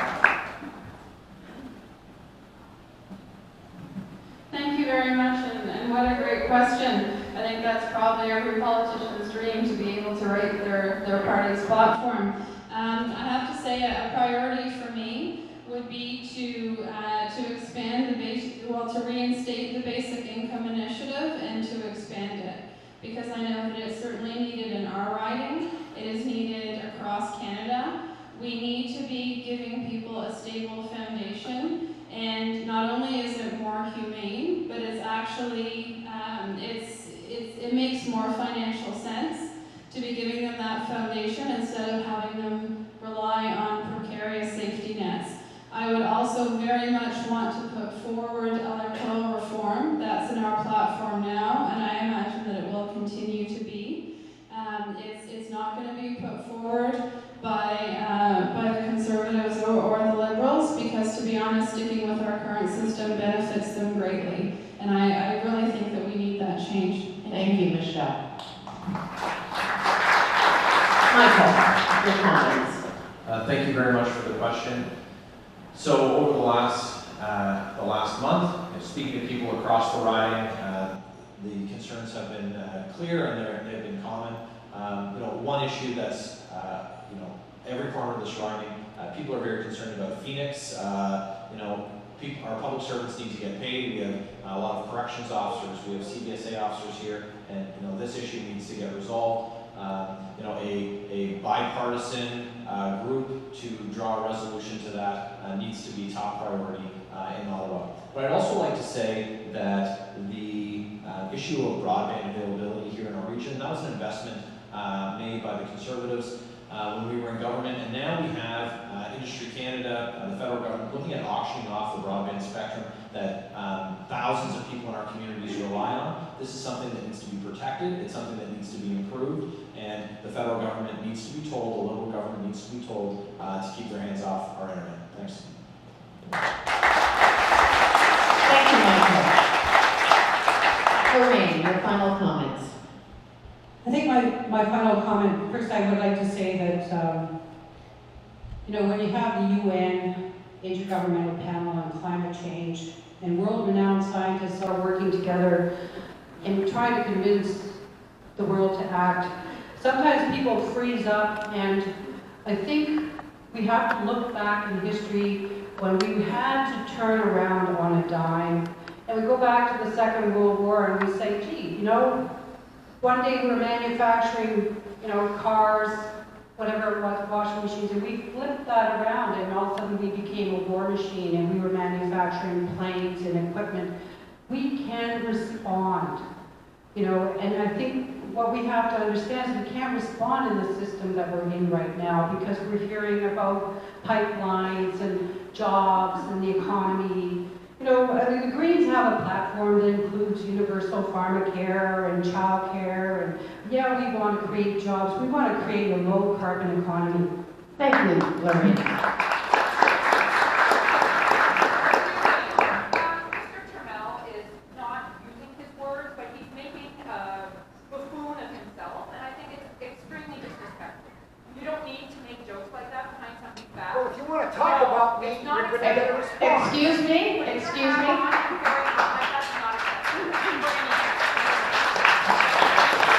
Thank you very much, and what a great question. I think that's probably every politician's dream, to be able to write their party's platform. I have to say a priority for me would be to expand to reinstate the basic income initiative and to expand it, because I know that it's certainly needed in our riding. It is needed across Canada. We need to be giving people a stable foundation, and not only is it more humane, but it's actually it makes more financial sense to be giving them that foundation instead of having them rely on precarious safety nets. I would also very much want to put forward electoral reform. That's in our platform now, and I imagine that it will continue to be. It's not going to be put forward by the Conservatives or the Liberals, because, to be honest, sticking with our current system benefits them greatly. And I really think that we need that change. Thank you, Michelle. Michael, your comments. Thank you very much for the question. So over the last month, speaking to people across the riding, the concerns have been clear and they've been common. One issue that's every corner of this riding, people are very concerned about Phoenix. Our public servants need to get paid. We have a lot of corrections officers. We have CBSA officers here, and this issue needs to get resolved. A bipartisan group to draw a resolution to that needs to be top priority in Ottawa. But I'd also like to say that the issue of broadband availability here in our region. That was an investment made by the Conservatives when we were in government, and now we have Industry Canada, the federal government, looking at auctioning off the broadband spectrum that thousands of people in our communities rely on. This is something that needs to be protected, it's something that needs to be improved, and the federal government needs to be told, the local government needs to be told to keep their hands off our internet. Thanks. Thank you, Michael. Lorraine, your final comments. I think my final comment, first I would like to say that, when you have the UN Intergovernmental Panel on Climate Change and world-renowned scientists are working together and trying to convince the world to act, sometimes people freeze up, and I think we have to look back in history when we had to turn around on a dime, and we go back to the Second World War and we say, gee, one day we were manufacturing, cars, whatever it was, washing machines, and we flipped that around, and all of a sudden we became a war machine, and we were manufacturing planes and equipment. We can respond, and I think what we have to understand is we can't respond in the system that we're in right now, because we're hearing about pipelines and jobs and the economy. The Greens have a platform that includes universal pharmacare and childcare, and yeah, we want to create jobs. We want to create a low carbon economy. Thank you, Lorraine. Mr. Turmel is not using his words, but he's making a buffoon of himself, and I think it's extremely disrespectful. You don't need to make jokes like that behind somebody's back. Well, if you want to talk about me, It's you're not going to get a response. Excuse me, excuse me.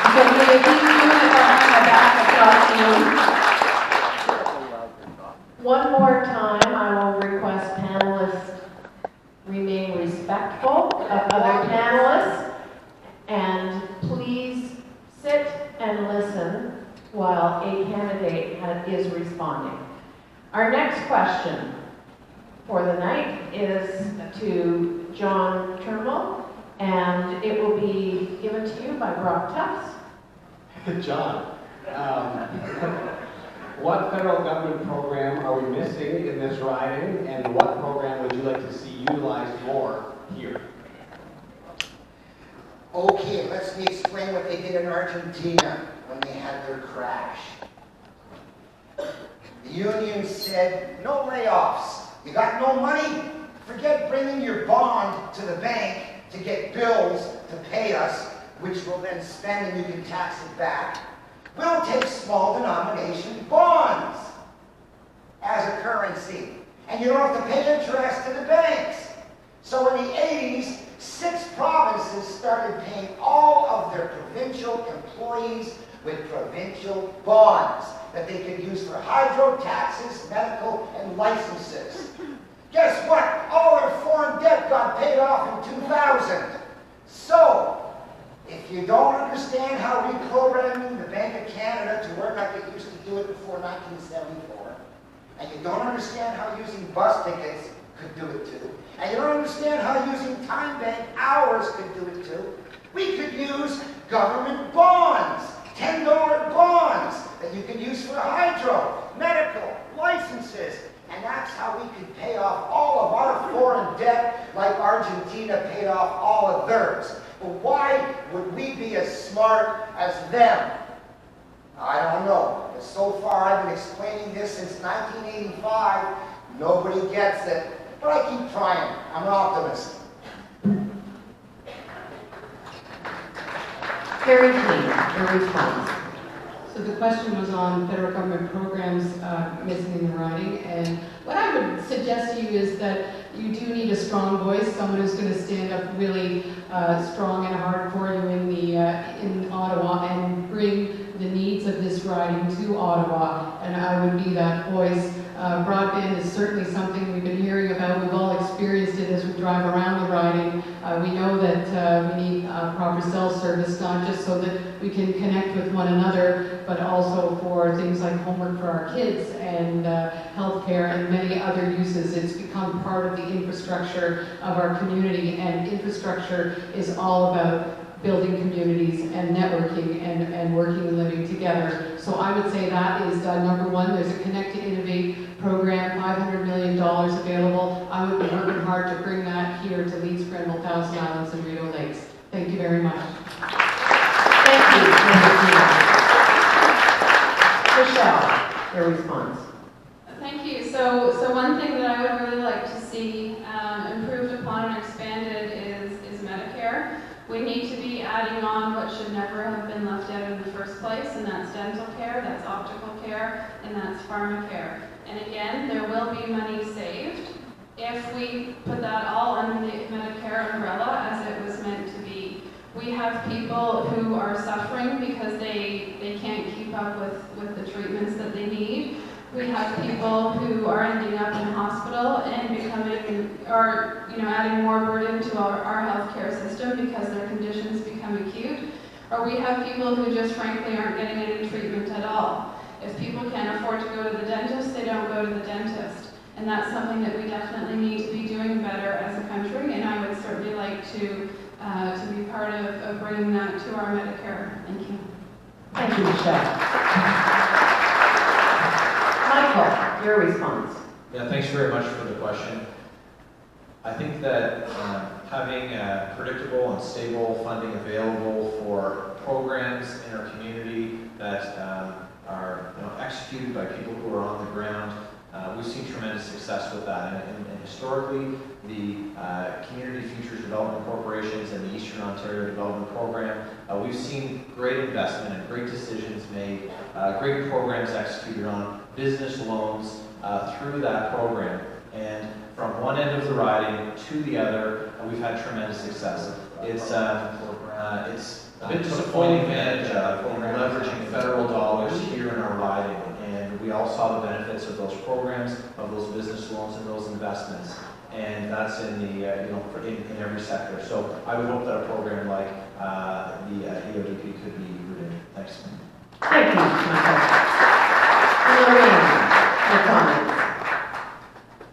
So we keep doing it behind the back of One more time, I will request panelists remain respectful of other panelists, and please sit and listen while a candidate is responding. Our next question for the night is to John Turmel, and it will be given to you by Brock Tufts. John, what federal government program are we missing in this riding, and what program would you like to see utilized more here? Okay, let's me explain what they did in Argentina when they had their crash. The union said, no layoffs. You got no money? Forget bringing your bond to the bank to get bills to pay us, which we'll then spend and you can tax it back. We'll take small denomination bonds as a currency, and you don't have to pay interest to the banks. So in the 80s, 6 provinces started paying all of their provincial employees with provincial bonds that they could use for hydro, taxes, medical, and licenses. Guess what? All their foreign debt got paid off in 2000. So, if you don't understand how reprogramming the Bank of Canada to work like it used to do it before 1974, and you don't understand how using bus tickets could do it too, and you don't understand how using time bank hours could do it too, we could use government bonds, $10 bonds that you could use for hydro, medical, licenses, and that's how we could pay off all of our foreign debt like Argentina paid off all of theirs. But why would we be as smart as them? I don't know. But so far I've been explaining this since 1985. Nobody gets it. But I keep trying. I'm an optimist. Very clean, your response. So the question was on federal government programs missing in the riding, and what I would suggest to you is that you do need a strong voice, someone who's going to stand up really strong and hard for you in Ottawa and bring the needs of this riding to Ottawa, and I would be that voice. Broadband is certainly something we've been hearing about. We've all experienced it as we drive around the riding. We know that we need proper cell service, not just so that we can connect with one another, but also for things like homework for our kids and healthcare and many other uses. It's become part of the infrastructure of our community, and infrastructure is all about building communities and networking and working and living together. So I would say that is number one. There's a Connect to Innovate program, $500 million available. I would be working hard to bring that here to Leeds, Grenville, Thousand Islands, and Rideau Lakes. Thank you very much. Thank you, Michelle, your response. Thank you. So one thing that I would really like to see improved upon and expanded is Medicare. We need to be adding on what should never have been left out in the first place, and that's dental care, that's optical care, and that's pharmacare. And again, there will be money saved if we put that all under the Medicare umbrella as it was meant to be. We have people who are suffering because they can't keep up with the treatments that they need. We have people who are ending up in hospital and adding more burden to our healthcare system because their conditions become acute. Or we have people who just frankly aren't getting any treatment at all. If people can't afford to go to the dentist, they don't go to the dentist. And that's something that we definitely need to be doing better as a country, and I would certainly like to be part of bringing that to our Medicare. Thank you. Thank you, Michelle. Michael, your response. Yeah, thanks very much for the question. I think that having predictable and stable funding available for programs in our community that are executed by people who are on the ground, we've seen tremendous success with that. And historically, the Community Futures Development Corporations and the Eastern Ontario Development Program, we've seen great investment and great decisions made, great programs executed on business loans through that program. And from one end of the riding to the other, we've had tremendous success. It's a bit disappointing that we're leveraging federal dollars here in our riding, and we all saw the benefits of those programs, of those business loans, and those investments. And that's in the in every sector. So I would hope that a program like the EODP could be rooted. Thanks. Thank you, Michael. Lorraine, your comments.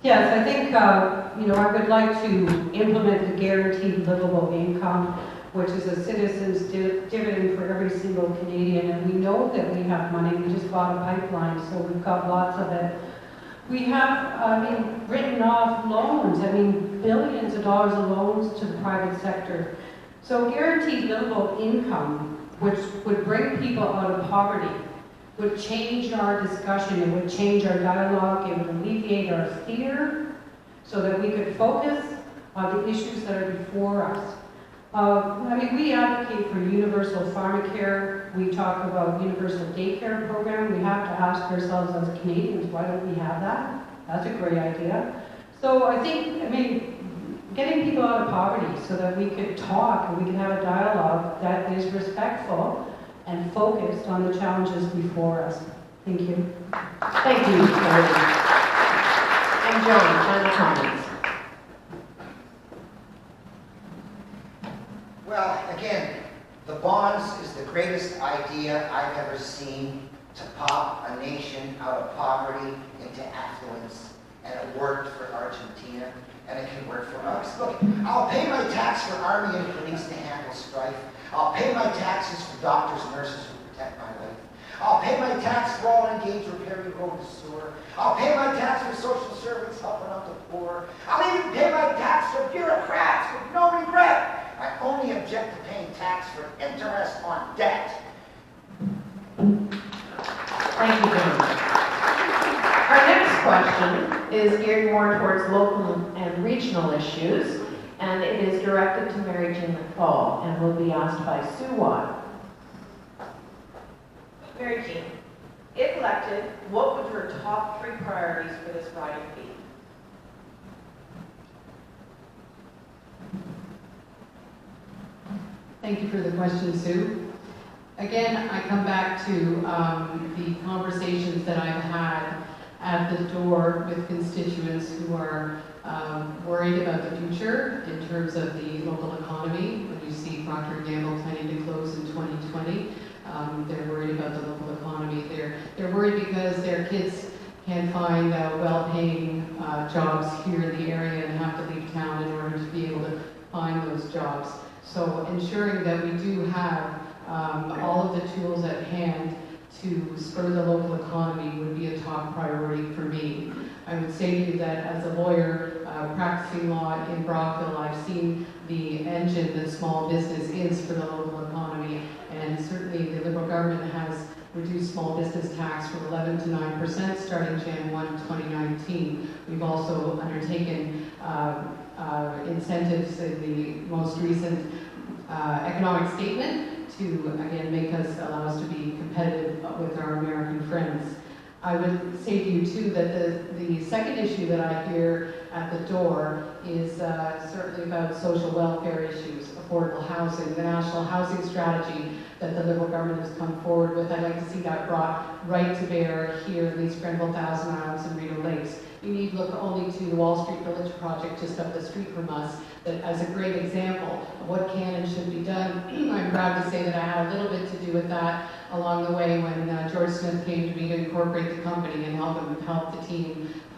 Yes, I think, I would like to implement the guaranteed livable income, which is a citizen's dividend for every single Canadian. And we know that we have money. We just bought a pipeline, so we've got lots of it. We have, written off loans, billions of dollars of loans to the private sector. So guaranteed livable income, which would bring people out of poverty, would change our discussion, it would change our dialogue, it would alleviate our fear so that we could focus on the issues that are before us. We advocate for universal pharmacare, we talk about universal daycare program. We have to ask ourselves as Canadians, why don't we have that? That's a great idea. So I think, getting people out of poverty so that we could talk and we can have a dialogue that is respectful and focused on the challenges before us. Thank you. Thank you, Lorraine. And Joan, final comments. Well, again, the bonds is the greatest idea I've ever seen to pop a nation out of poverty into affluence. And it worked for Argentina, and it can work for us. Look, I'll pay my tax for army and police to handle strife. I'll pay my taxes for doctors and nurses who protect my life. I'll pay my tax for all engaged repairing road and sewer. I'll pay my tax for social servants helping out the poor. I'll even pay my tax for bureaucrats with no regret. I only object to paying tax for interest on debt. Thank you, Joan. Our next question is geared more towards local and regional issues, and it is directed to Mary Jean McFall and will be asked by Sue Watt. Mary Jean, if elected, what would your top 3 priorities for this riding be? Thank you for the question, Sue. Again, I come back to the conversations that I've had at the door with constituents who are worried about the future in terms of the local economy. When you see Procter & Gamble planning to close in 2020, they're worried about the local economy. They're worried because their kids can't find well-paying jobs here in the area and have to leave town in order to be able to find those jobs. So ensuring that we do have all of the tools at hand to spur the local economy would be a top priority for me. I would say to you that as a lawyer practicing law in Brockville, I've seen the engine that small business is for the local economy, and certainly the Liberal government has reduced small business tax from 11 to 9% starting Jan 1, 2019. We've also undertaken incentives in the most recent economic statement to, again, allow us to be competitive with our American friends. I would say to you too that the second issue that I hear at the door is certainly about social welfare issues, affordable housing, the national housing strategy that the Liberal government has come forward with. I'd like to see that brought right to bear here in East Grenville, Thousand Islands, and Rideau Lakes. You need look only to the Wall Street Village project just up the street from us that as a great example of what can and should be done. I'm proud to say that I had a little bit to do with that along the way when George Smith came to me to incorporate the company and help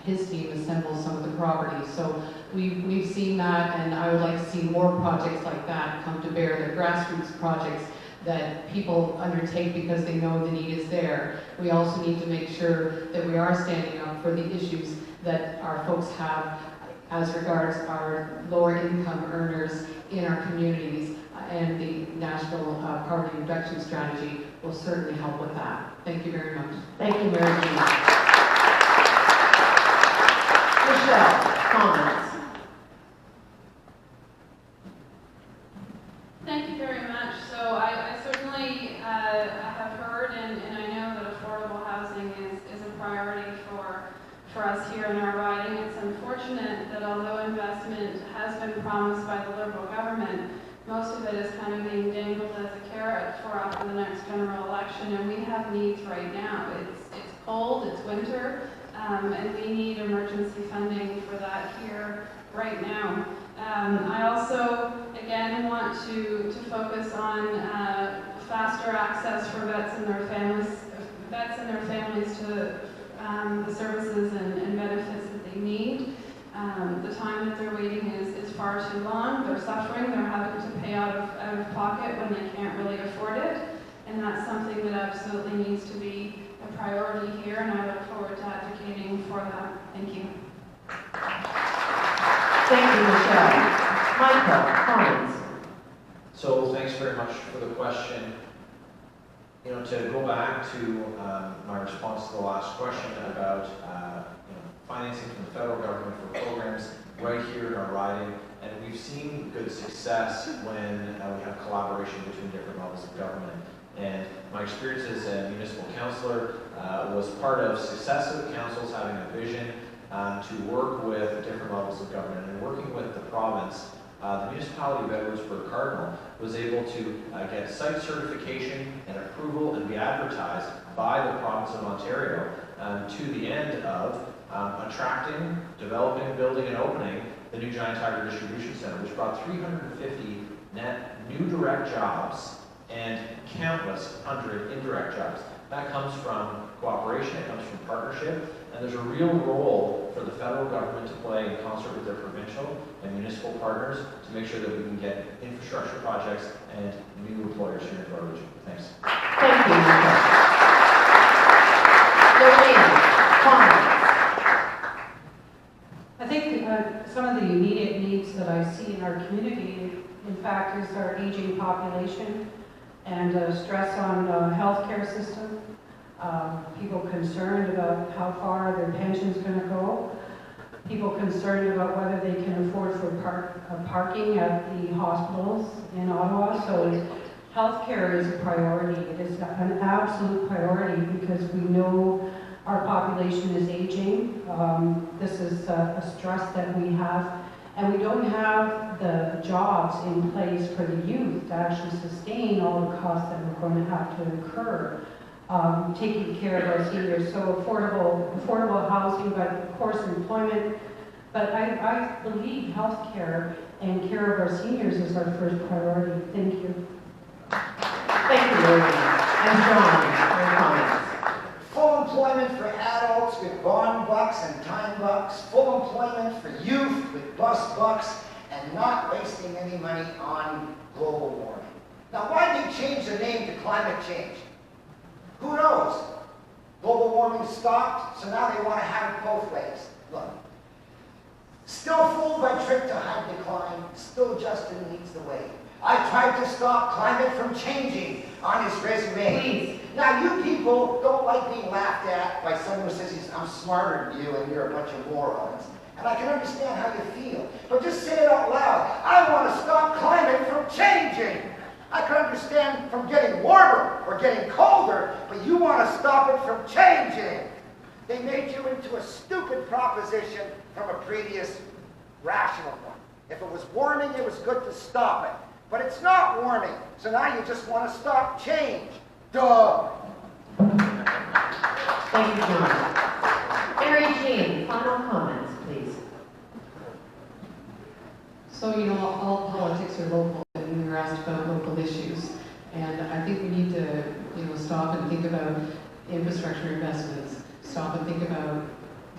his team assemble some of the properties. So we've seen that, and I would like to see more projects like that come to bear. They're grassroots projects that people undertake because they know the need is there. We also need to make sure that we are standing up for the issues that our folks have as regards our lower income earners in our communities, and the National Poverty Reduction Strategy will certainly help with that. Thank you very much. Thank you, Mary Jean. Michelle, comments? Thank you very much. So I certainly have heard and I know that affordable housing is a priority for us here in our riding. It's unfortunate that although investment has been promised by the Liberal government, most of it is kind of being dangled as a carrot for after the next general election, and we have needs right now. It's cold, it's winter, and we need emergency funding for that here right now. I also, again, want to focus on faster access for vets and their families to the services and benefits that they need. The time that they're waiting is far too long. They're suffering. They're having to pay out of pocket when they can't really afford it. And that's something that absolutely needs to be a priority here, and I look forward to advocating for that. Thank you. Thank you, Michelle. Michael, comments? So thanks very much for the question. You know, to go back to my response to the last question about financing from the federal government for programs right here in our riding, and we've seen good success when we have collaboration between different levels of government. And my experience as a municipal councillor was part of successive councils having a vision to work with different levels of government. And working with the province, the municipality of Edwardsburg Cardinal was able to get site certification and approval and be advertised by the province of Ontario to the end of attracting, developing, building, and opening the new Giant Tiger Distribution Center, which brought 350 net new direct jobs and countless hundred indirect jobs. That comes from cooperation, it comes from partnership, and there's a real role for the federal government to play in concert with their provincial and municipal partners to make sure that we can get infrastructure projects and new employers here into our region. Thanks. Thank you, Michelle. Lorraine, comments? I think some of the immediate needs that I see in our community, in fact, is our aging population and stress on the healthcare system. People concerned about how far their pension's going to go. People concerned about whether they can afford for parking at the hospitals in Ottawa. So healthcare is a priority. It is an absolute priority because we know our population is aging. This is a stress that we have, and we don't have the jobs in place for the youth to actually sustain all the costs that we're going to have to incur taking care of our seniors. So affordable housing, but of course employment. But I believe healthcare and care of our seniors is our first priority. Thank you. Thank you, Lorraine. And John, your comments? Full employment for adults with bond bucks and time bucks, full employment for youth with bus bucks, and not wasting wasting any money on global warming. Now, why did they change the name to climate change? Who knows? Global warming stopped, so now they want to have it both ways. Look, still fooled by trick to hide decline, still Justin leads the way. I tried to stop climate from changing on his resume. Please. Now, you people don't like being laughed at by someone who says I'm smarter than you and you're a bunch of morons. And I can understand how you feel, but just say it out loud. I want to stop climate from changing. I can understand from getting warmer or getting colder, but you want to stop it from changing. They made you into a stupid proposition from a previous rational one. If it was warming, it was good to stop it. But it's not warming, so now you just want to stop change. Duh. Thank you, John. Mary Jean, final comments, please. So, all politics are local, and we were asked about local issues. And I think we need to, stop and think about infrastructure investments, stop and think about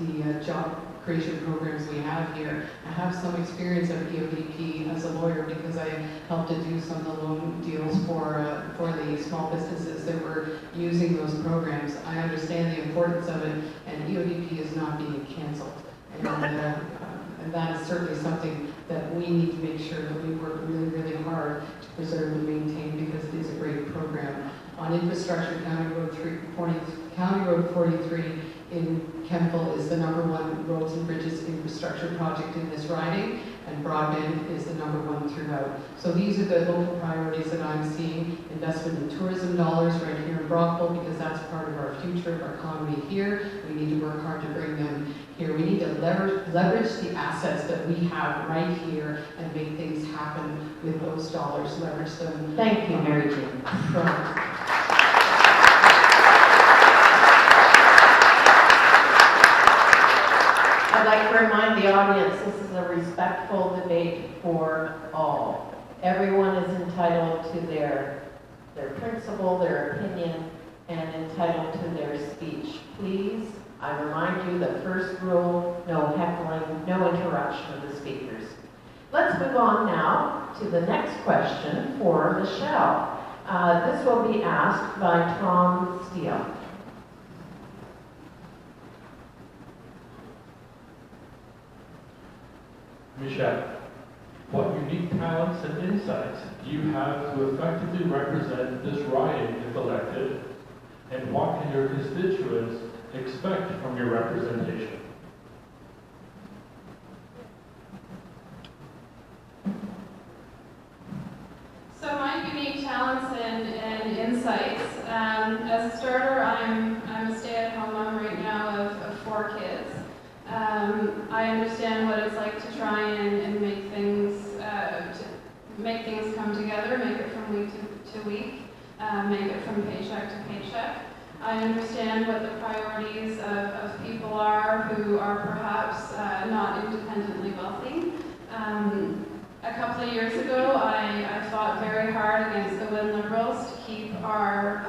the job creation programs we have here. I have some experience of EODP as a lawyer because I helped to do some of the loan deals for the small businesses that were using those programs. I understand the importance of it, and EODP is not being canceled. And that is certainly something that we need to make sure that we work really, really hard to preserve and maintain because it is a great program. On infrastructure, County Road 43 in Kempville is the #1 roads and bridges infrastructure project in this riding, and broadband is the #1 throughout. So these are the local priorities that I'm seeing. Investment in tourism dollars right here in Brockville, because that's part of our future of our economy here. We need to work hard to bring them here. We need to leverage the assets that we have right here and make things happen with those dollars, leverage them. Thank you, Mary Jean. I'd like to remind the audience this is a respectful debate for all. Everyone is entitled to their principle, their opinion, and entitled to their speech. Please, I remind you the first rule, no heckling, no interruption of the speakers. Let's move on now to the next question for Michelle. This will be asked by Tom Steele. Michelle, what unique talents and insights do you have to effectively represent this riding if elected, and what can your constituents expect from your representation? So my unique talents and insights, as a starter, I'm a stay-at-home mom right now of 4 kids. I understand what it's like to try and make things come together, make it from week to week, make it from paycheck to paycheck. I understand what the priorities of people are who are perhaps not independently wealthy. A couple of years ago, I fought very hard against the Wynn Liberals to keep our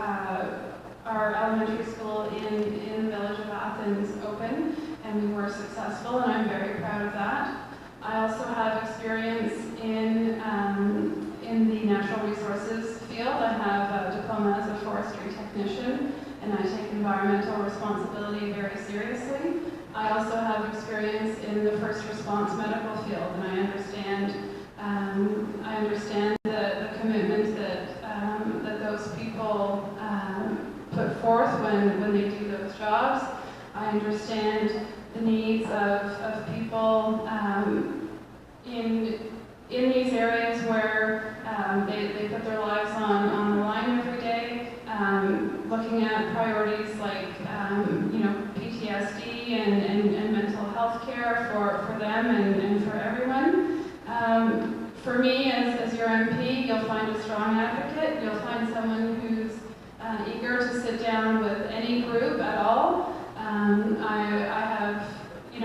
elementary school in the village of Athens open, and we were successful, and I'm very proud of that. I also have experience in the natural resources field. I have a diploma as a forestry technician, and I take environmental responsibility very seriously. I also have experience in the first response medical field, and I understand the commitment that those people put forth when they do those jobs. I understand the needs of people in these areas where they put their lives on the line every day, looking at priorities like PTSD and mental health care for them and for everyone. For me, as your MP, you'll find a strong advocate. You'll find someone who's eager to sit down with any group at all.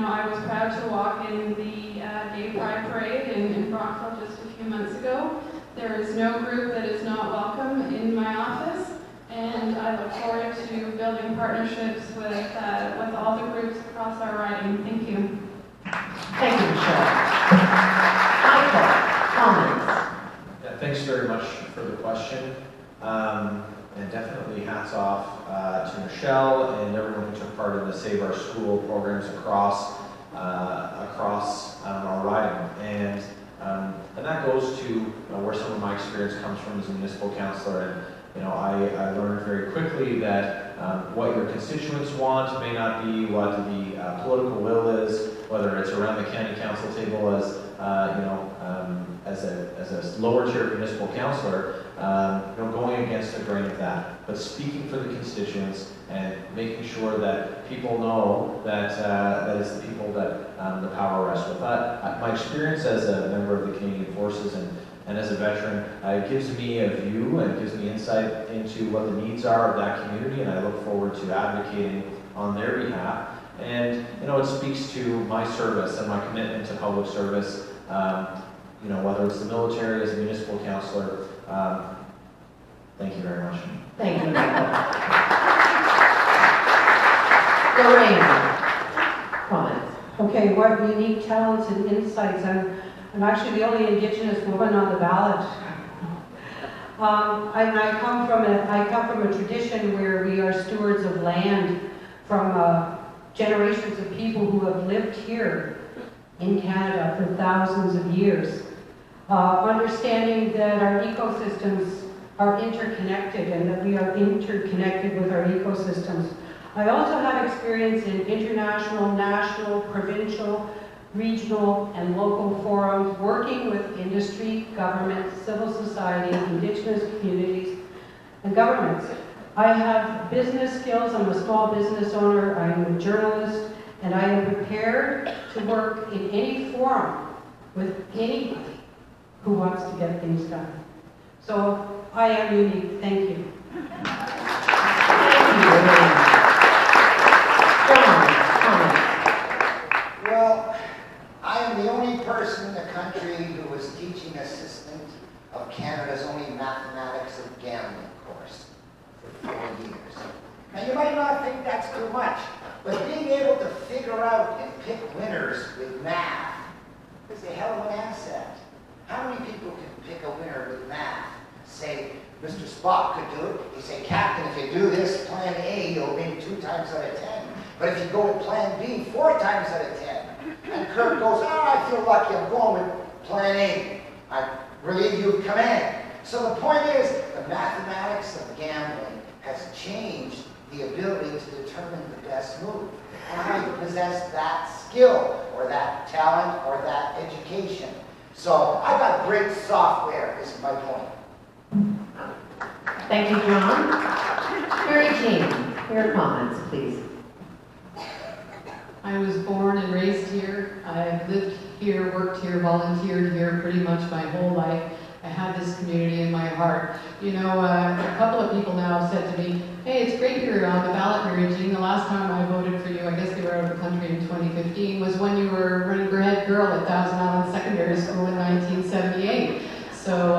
I was proud to walk in the Gay Pride Parade in Brockville just a few months ago. There is no group that is not welcome in my office, and I look forward to building partnerships with all the groups across our riding. Thank you. Thank you, Michelle. Michael, comments? Yeah, thanks very much for the question. And definitely hats off to Michelle and everyone who took part in the Save Our School programs across our riding. And that goes to where some of my experience comes from as a municipal councillor. And I learned very quickly that what your constituents want may not be what the political will is, whether it's around the county council table as a lower tier municipal councillor, going against the grain of that, but speaking for the constituents and making sure that people know that it's the people that the power rests with. My experience as a member of the Canadian Forces and as a veteran, it gives me a view and gives me insight into what the needs are of that community, and I look forward to advocating on their behalf. And it speaks to my service and my commitment to public service. Whether it's the military as a municipal councillor. Thank you very much. Thank you, Michael. Lorraine, comments? Okay, what unique talents and insights. I'm actually the only Indigenous woman on the ballot. I come from a tradition where we are stewards of land from generations of people who have lived here in Canada for thousands of years. Understanding that our ecosystems are interconnected and that we are interconnected with our ecosystems. I also have experience in international, national, provincial, regional, and local forums working with industry, government, civil society, Indigenous communities, and governments. I have business skills. I'm a small business owner. I'm a journalist, and I am prepared to work in any forum with anybody who wants to get things done. So I am unique. Thank you. Well, I am the only person in the country who was teaching assistant of Canada's only mathematics and gambling course for 4 years. Now you might not think that's too much, but being able to figure out and pick winners with math is a hell of an asset. How many people can pick a winner with math? Say, Mr. Spock could do it. He say, Captain, if you do this plan A, you'll win 2 times out of 10. But if you go with plan B, 4 times out of 10. And Kirk goes, I feel lucky, I'm going with plan A. I relieve you of command. So the point is, the mathematics of gambling has changed the ability to determine the best move. And I possess that skill, or that talent, or that education. So I got great software, is my point. Thank you, John. Mary Jean, your comments, please. I was born and raised here. I've lived here, worked here, volunteered here pretty much my whole life. I have this community in my heart. A couple of people now have said to me, hey, it's great you're on the ballot, Mary Jean. The last time I voted for you, I guess they were out of the country in 2015, was when you were running for head girl at Thousand Island Secondary School in 1978. So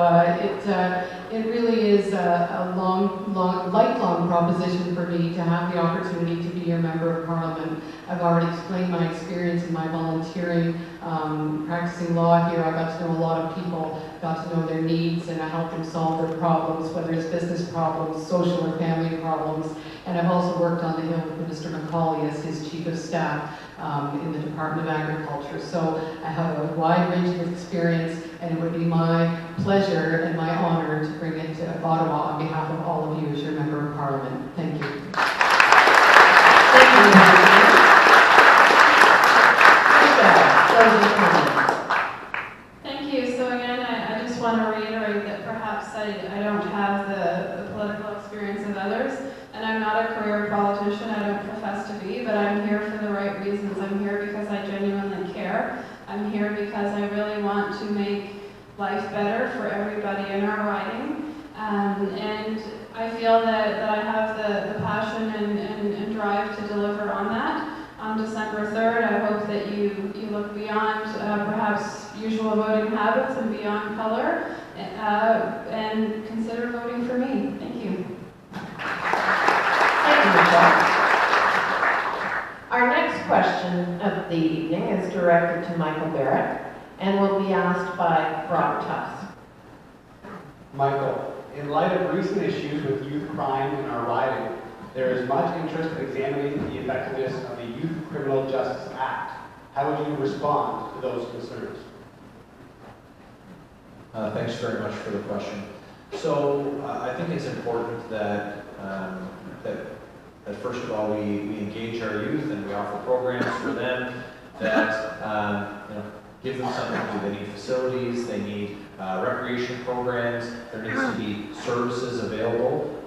it really is a lifelong proposition for me to have the opportunity to be your member of parliament. I've already explained my experience in my volunteering, practicing law here. I got to know a lot of people, got to know their needs, and I helped them solve their problems, whether it's business problems, social or family problems. And I've also worked on the Hill with Minister Macaulay as his chief of staff in the Department of Agriculture. So I have a wide range of experience, and it would be my pleasure and my honor to bring it to Ottawa on behalf of all of you as your member of parliament. Thank you. Thank you. Thank you. So again, I just want to reiterate that perhaps I don't have the political experience of others, and I'm not a career politician. I don't profess to be, but I'm here for the right reasons. I'm here because I genuinely care. I'm here because I really want to make life better for everybody in our riding. And I feel that I have the passion and drive to deliver on that. On December 3rd, I hope that you look beyond perhaps usual voting habits and beyond color and consider voting for me. Thank you. Thank you, Michelle. Our next question of the evening is directed to Michael Barrett. and will be asked by Brock Tufts. Michael, in light of recent issues with youth crime in our riding, there is much interest in examining the effectiveness of the Youth Criminal Justice Act. How would you respond to those concerns? Thanks very much for the question. So I think it's important that, that first of all, we engage our youth and we offer programs for them that give them something to do. They need facilities, they need recreation programs, there needs to be services available,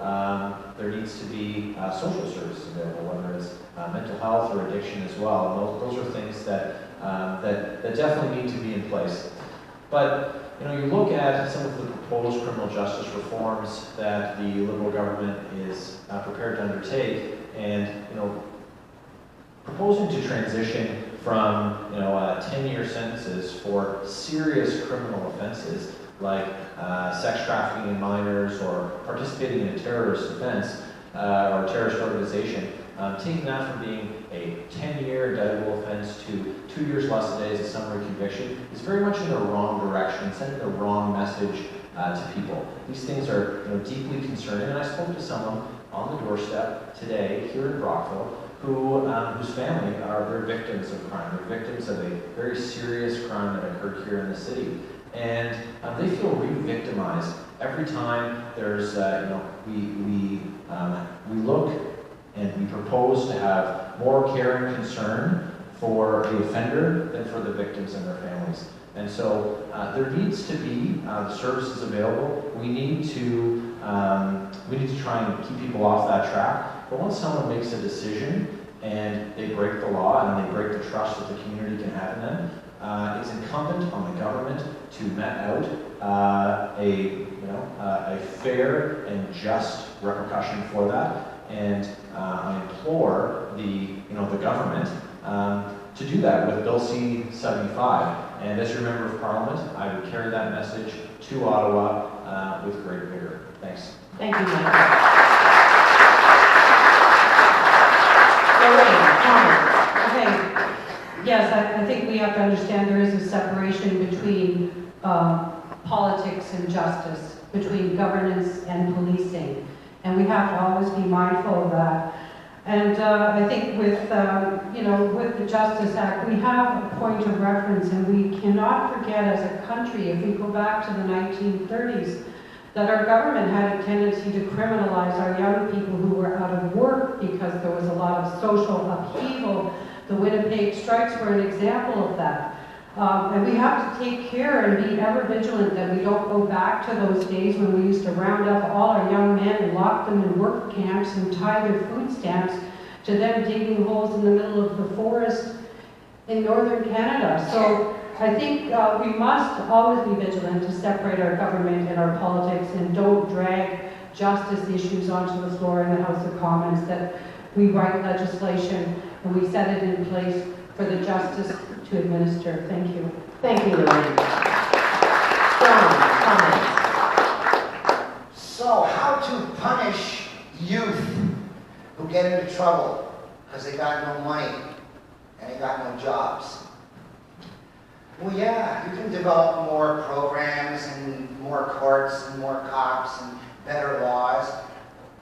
there needs to be social services available, whether it's mental health or addiction as well. And those are things that, that definitely need to be in place. But you look at some of the proposed criminal justice reforms that the Liberal government is prepared to undertake, and proposing to transition from 10-year sentences for serious criminal offenses like sex trafficking in minors or participating in a terrorist offense or terrorist organization, taking that from being a 10-year indictable offense to 2 years less a day as a summary conviction is very much in the wrong direction, sending the wrong message to people. These things are deeply concerning, and I spoke to someone on the doorstep today here in Brockville whose family are victims of crime. They're victims of a very serious crime that occurred here in the city. And they feel re-victimized every time there's, we look and we propose to have more care and concern for the offender than for the victims and their families. And so there needs to be the services available. We need to try and keep people off that track. But once someone makes a decision and they break the law and they break the trust that the community can have in them, it's incumbent on the government to met out a fair and just repercussion for that. And I implore the government to do that with Bill C-75. And as your member of Parliament, I would carry that message to Ottawa with great vigor. Thanks. Thank you, Michael. Lorraine, comments? Okay, yes, I think we have to understand there is a separation between politics and justice, between governance and policing. And we have to always be mindful of that. And I think with the Justice Act, we have a point of reference, and we cannot forget as a country, if we go back to the 1930s, that our government had a tendency to criminalize our young people who were out of work because there was a lot of social upheaval. The Winnipeg strikes were an example of that. And we have to take care and be ever vigilant that we don't go back to those days when we used to round up all our young men and lock them in work camps and tie their food stamps to them digging holes in the middle of the forest in northern Canada. So I think we must always be vigilant to separate our government and our politics and don't drag justice issues onto the floor in the House of Commons, that we write legislation and we set it in place for the justice to administer. Thank you. Thank you, Lorraine. John, comments? So, how to punish youth who get into trouble because they got no money and they got no jobs? Well, yeah, you can develop more programs and more courts and more cops and better laws,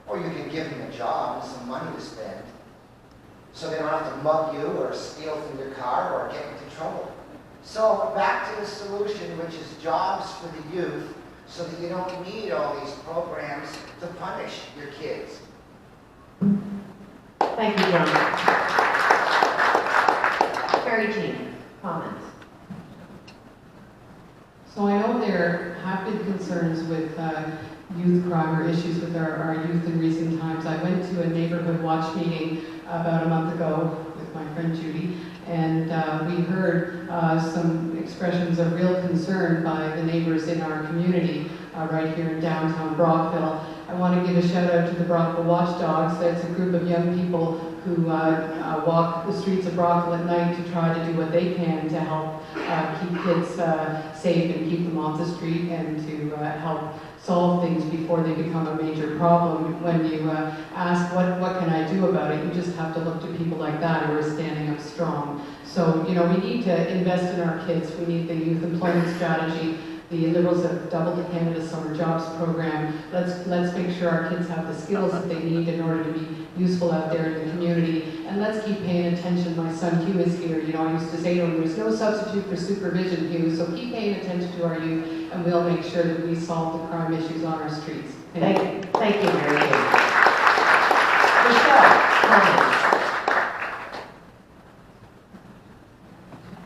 or you can give them a job and some money to spend so they don't have to mug you or steal from your car or get into trouble. So back to the solution, which is jobs for the youth, so that you don't need all these programs to punish your kids. Thank you, John. Carrie Jean, comments? So I know there have been concerns with youth crime or issues with our youth in recent times. I went to a neighborhood watch meeting about a month ago with my friend Judy, and we heard some expressions of real concern by the neighbors in our community right here in downtown Brockville. I want to give a shout out to the Brockville Watchdogs. That's a group of young people who walk the streets of Brockville at night to try to do what they can to help keep kids safe and keep them off the street, and to help solve things before they become a major problem. When you ask what can I do about it, you just have to look to people like that who are standing up strong. So, you know, we need to invest in our kids. We need the youth employment strategy. The Liberals have doubled the Canada Summer Jobs program. Let's make sure our kids have the skills that they need in order to be useful out there in the community. And let's keep paying attention. My son Hugh is here. You know, I used to say to him, there's no substitute for supervision, Hugh. So keep paying attention to our youth, and we'll make sure that we solve the crime issues on our streets. Thank you, Mary Kay. Michelle, comments?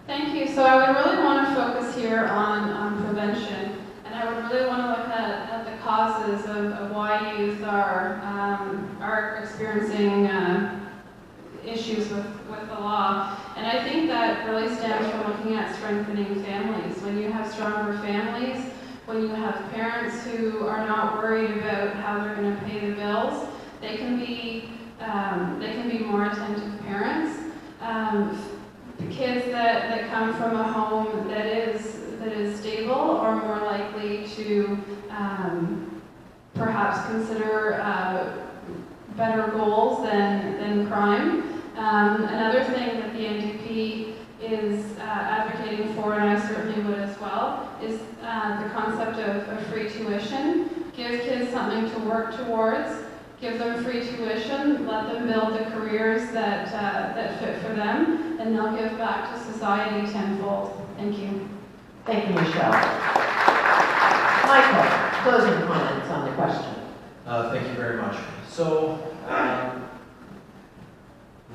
Thank you. So I would really want to focus here on prevention, and I would really want to look at the causes of why youth are experiencing issues with the law. And I think that really stems from looking at strengthening families. When you have stronger families, when you have parents who are not worried about how they're going to pay the bills, they can be more attentive parents. The kids that come from a home that is stable are more likely to perhaps consider better goals than crime. Another thing that the NDP is advocating for, and I certainly would as well, is the concept of free tuition. Give kids something to work towards. Give them free tuition, let them build the careers that fit for them, and they'll give back to society tenfold. Thank you. Thank you, Michelle. Michael, closing comments on the question. Thank you very much. So,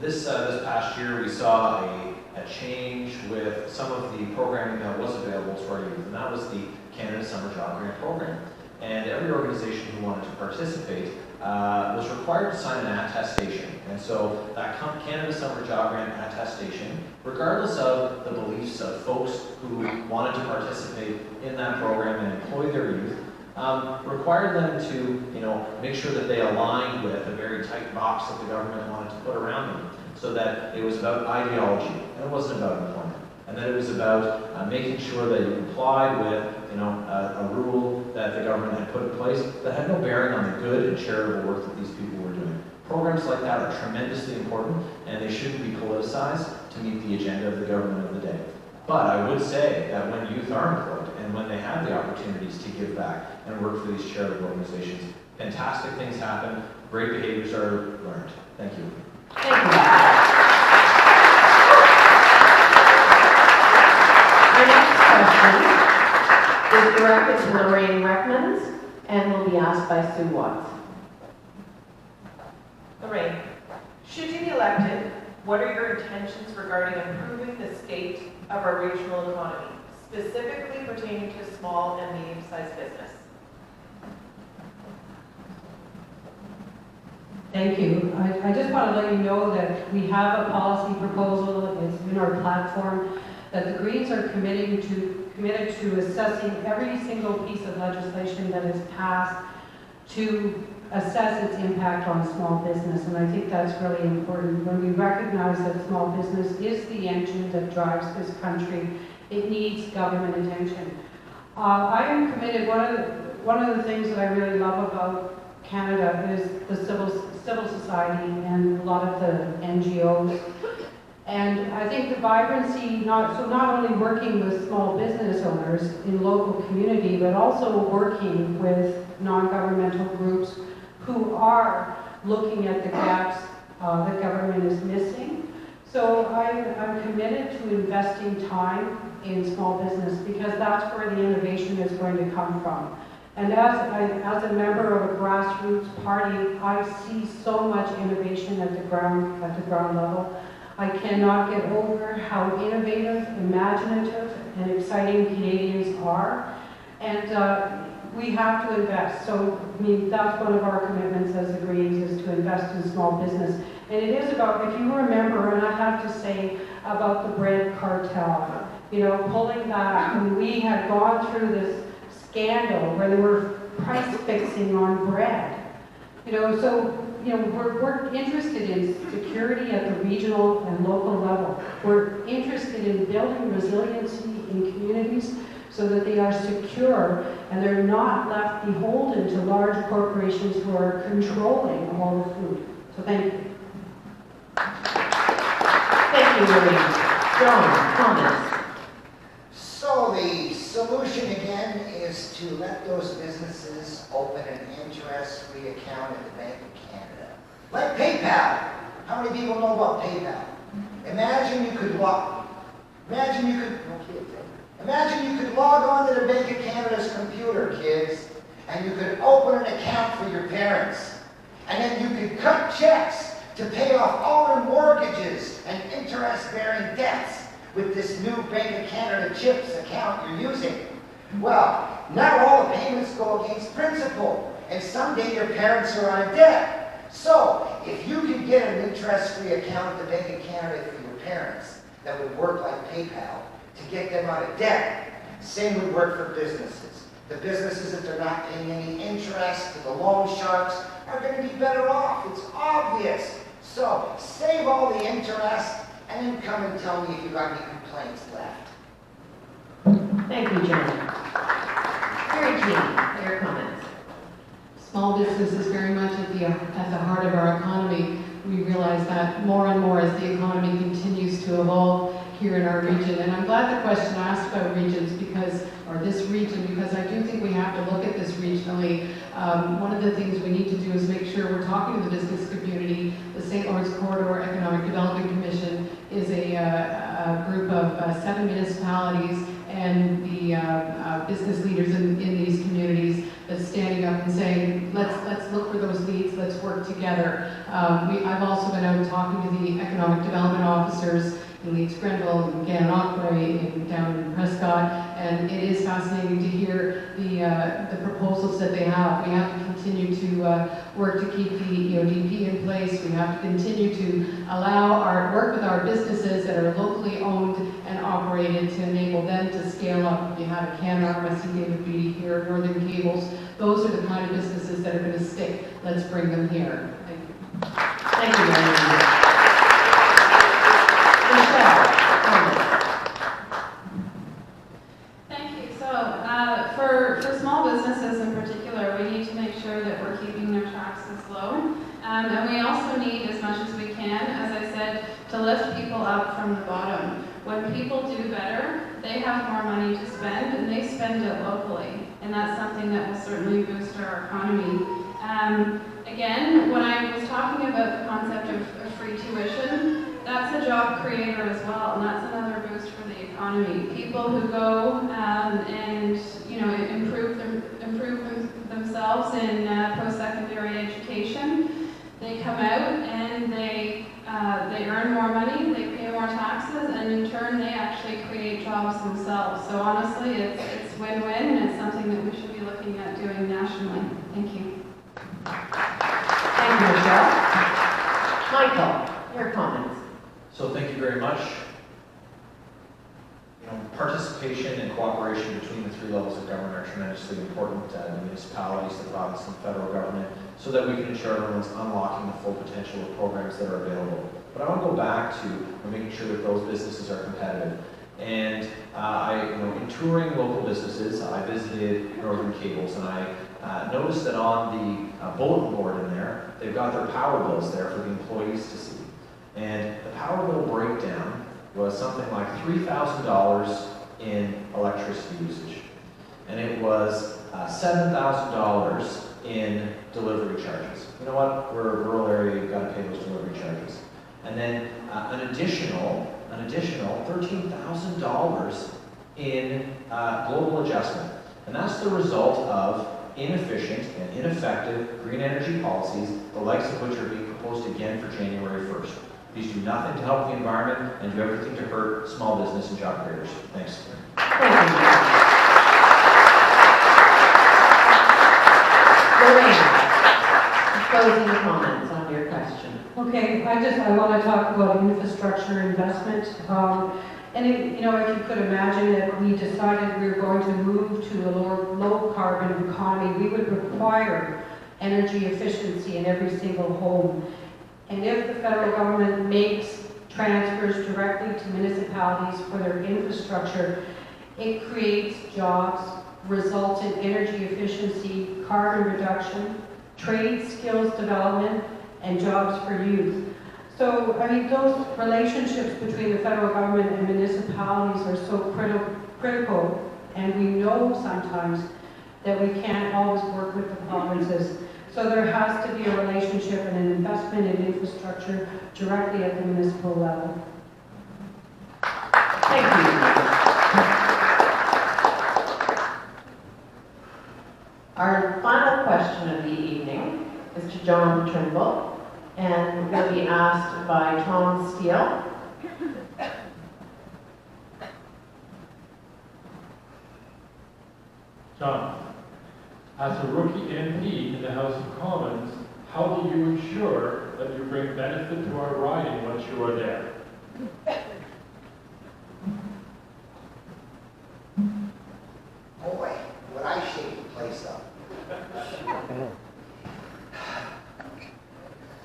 this past year we saw a change with some of the programming that was available to our youth, and that was the Canada Summer Job Grant Program. And every organization who wanted to participate was required to sign an attestation. And so that Canada Summer Job Grant attestation, regardless of the beliefs of folks who wanted to participate in that program and employ their youth, required them to, make sure that they aligned with a very tight box that the government wanted to put around them, so that it was about ideology and it wasn't about employment, and that it was about making sure that you complied with, a rule that the government had put in place that had no bearing on the good and charitable work that these people were doing. Programs like that are tremendously important, and they shouldn't be politicized to meet the agenda of the government of the day. But I would say that when youth are employed and when they have the opportunities to give back and work for these charitable organizations, fantastic things happen, great behaviors are learned. Thank you. Thank you. Our next question is directed to Lorraine Reckmans and will be asked by Sue Watts. Lorraine, should you be elected, what are your intentions regarding improving the state of our regional economy, specifically pertaining to small and medium-sized business? Thank you. I just want to let you know that we have a policy proposal, it's in our platform, that the Greens are committed to assessing every single piece of legislation that is passed to assess its impact on small business. And I think that's really important. When we recognize that small business is the engine that drives this country, it needs government attention. I am committed, one of the things that I really love about Canada is the civil society and a lot of the NGOs. And I think the vibrancy, not only working with small business owners in local community, but also working with non-governmental groups who are looking at the gaps that government is missing. So I'm committed to investing time in small business because that's where the innovation is going to come from. And as a member of a grassroots party, I see so much innovation at the ground level. I cannot get over how innovative, imaginative, and exciting Canadians are. And we have to invest. So, that's one of our commitments as the Greens, is to invest in small business. And it is about, if you remember, and I have to say, about the bread cartel, pulling back, when we had gone through this scandal where there were price fixing on bread. So we're interested in security at the regional and local level. We're interested in building resiliency in communities so that they are secure and they're not left beholden to large corporations who are controlling all the food. So thank you. Thank you, Maureen. John, comments? So the solution again is to let those businesses open an interest-free account at the Bank of Canada. Like PayPal. How many people know about PayPal? Imagine you could log on to the Bank of Canada's computer, kids, and you could open an account for your parents. And then you could cut checks to pay off all their mortgages and interest-bearing debts with this new Bank of Canada CHIPS account you're using. Well, now all the payments go against principal, and someday your parents are on a debt. So, if you could get an interest-free account at the Bank of Canada for your parents that would work like PayPal to get them out of debt, same would work for businesses. The businesses, if they're not paying any interest to the loan sharks, are going to be better off. It's obvious. So, save all the interest and then come and tell me if you got any complaints left. Thank you, John. Mary Jean, your comments. Small business is very much at the heart of our economy. We realize that more and more as the economy continues to evolve here in our region. And I'm glad the question asked about regions this region, because I do think we have to look at this regionally. One of the things we need to do is make sure we're talking to the business community. The St. Lawrence Corridor Economic Development Commission is a group of 7 municipalities and the business leaders in these communities that's standing up and saying, let's look for those leads, let's work together. I've also been out talking to the economic development officers in Leeds Grenville, in Gananoque, down in Prescott, and it is fascinating to hear the proposals that they have. We have to continue to work to keep the EODP in place. We have to continue to work with our businesses that are locally owned and operated to enable them to scale up. We have a Canarm, I see David Beatty here, Northern Cables. Those are the kind of businesses that are going to stick. Let's bring them here. Thank you. Thank you, Mary. Michelle, comments? Thank you. So for small businesses in particular, we need to make sure that we're keeping their taxes low. And we also need, as much as we can, as I said, to lift people up from the bottom. When people do better, they have more money to spend, and they spend it locally. And that's something that will certainly boost our economy. Again, when I was talking about the concept of free tuition, that's a job creator as well, and that's another boost for the economy. People who go and improve themselves in post-secondary education, they come out and they earn more money, they pay more taxes, and in turn they actually create jobs themselves. So honestly, it's win-win, and it's something that we should be looking at doing nationally. Thank you. Thank you, Michelle. Michael, your comments. So thank you very much. Participation and cooperation between the 3 levels of government are tremendously important, the municipalities, the province, and the federal government, so that we can ensure everyone's unlocking the full potential of programs that are available. But I want to go back to making sure that those businesses are competitive. And in touring local businesses, I visited Northern Cables, and I noticed that on the bulletin board in there, they've got their power bills there for the employees to see. And the power bill breakdown was something like $3,000 in electricity usage. And it was $7,000 in delivery charges. You know what? We're a rural area, you've got to pay those delivery charges. And then an additional $13,000 in global adjustment. And that's the result of inefficient and ineffective green energy policies, the likes of which are being proposed again for January 1st. These do nothing to help the environment and do everything to hurt small business and job creators. Thanks. Lorraine, closing comments on your question. Okay, I want to talk about infrastructure investment. And if you could imagine that we decided we were going to move to a low carbon economy, we would require energy efficiency in every single home. And if the federal government makes transfers directly to municipalities for their infrastructure, it creates jobs, results in energy efficiency, carbon reduction, trade skills development, and jobs for youth. So, those relationships between the federal government and municipalities are so critical, and we know sometimes that we can't always work with the provinces. So there has to be a relationship and an investment in infrastructure directly at the municipal level. Thank you. Our final question of the evening is to John Trimble, and will be asked by Tom Steele. John, as a rookie MP in the House of Commons, how will you ensure that you bring benefit to our riding once you are there? Boy, would I shake the place up.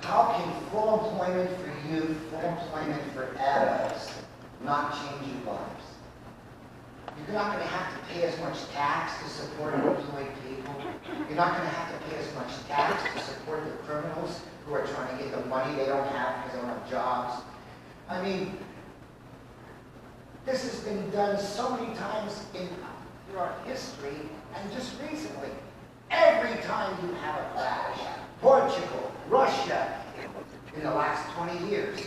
How can full employment for youth, full employment for adults, not change your lives? You're not going to have to pay as much tax to support unemployed people. You're not going to have to pay as much tax to support the criminals who are trying to get the money they don't have because they don't have jobs. This has been done so many times throughout history, and just recently. Every time you have a crash, Portugal, Russia, in the last 20 years,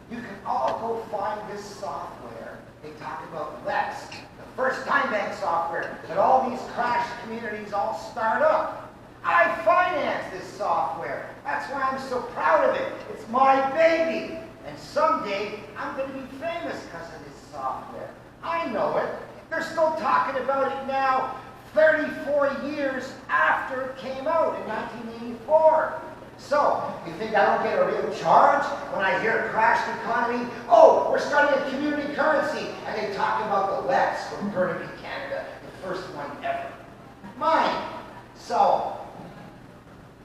you can all go find this software. They talk about Lex, the first time bank software that all these crash communities all start up. I finance this software. That's why I'm so proud of it. It's my baby. And someday, I'm going to be famous because of this software. I know it. They're still talking about it now, 34 years after it came out in 1984. So, you think I don't get a real charge when I hear crashed economy? Oh, we're starting a community currency, and they talk about the Lex from Burnaby, Canada, the first one ever. Mine. So,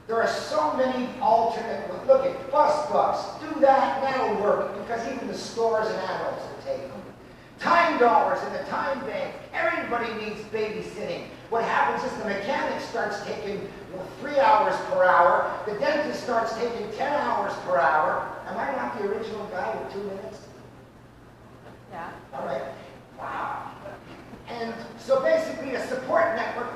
there are so many alternate, look at bus bucks, do that, that'll work, because even the stores and adults will take them. Time dollars in the time bank, everybody needs babysitting. What happens is the mechanic starts taking 3 hours per hour, the dentist starts taking 10 hours per hour. Am I not the original guy with 2 minutes? Yeah. All right. Wow. And so basically a support network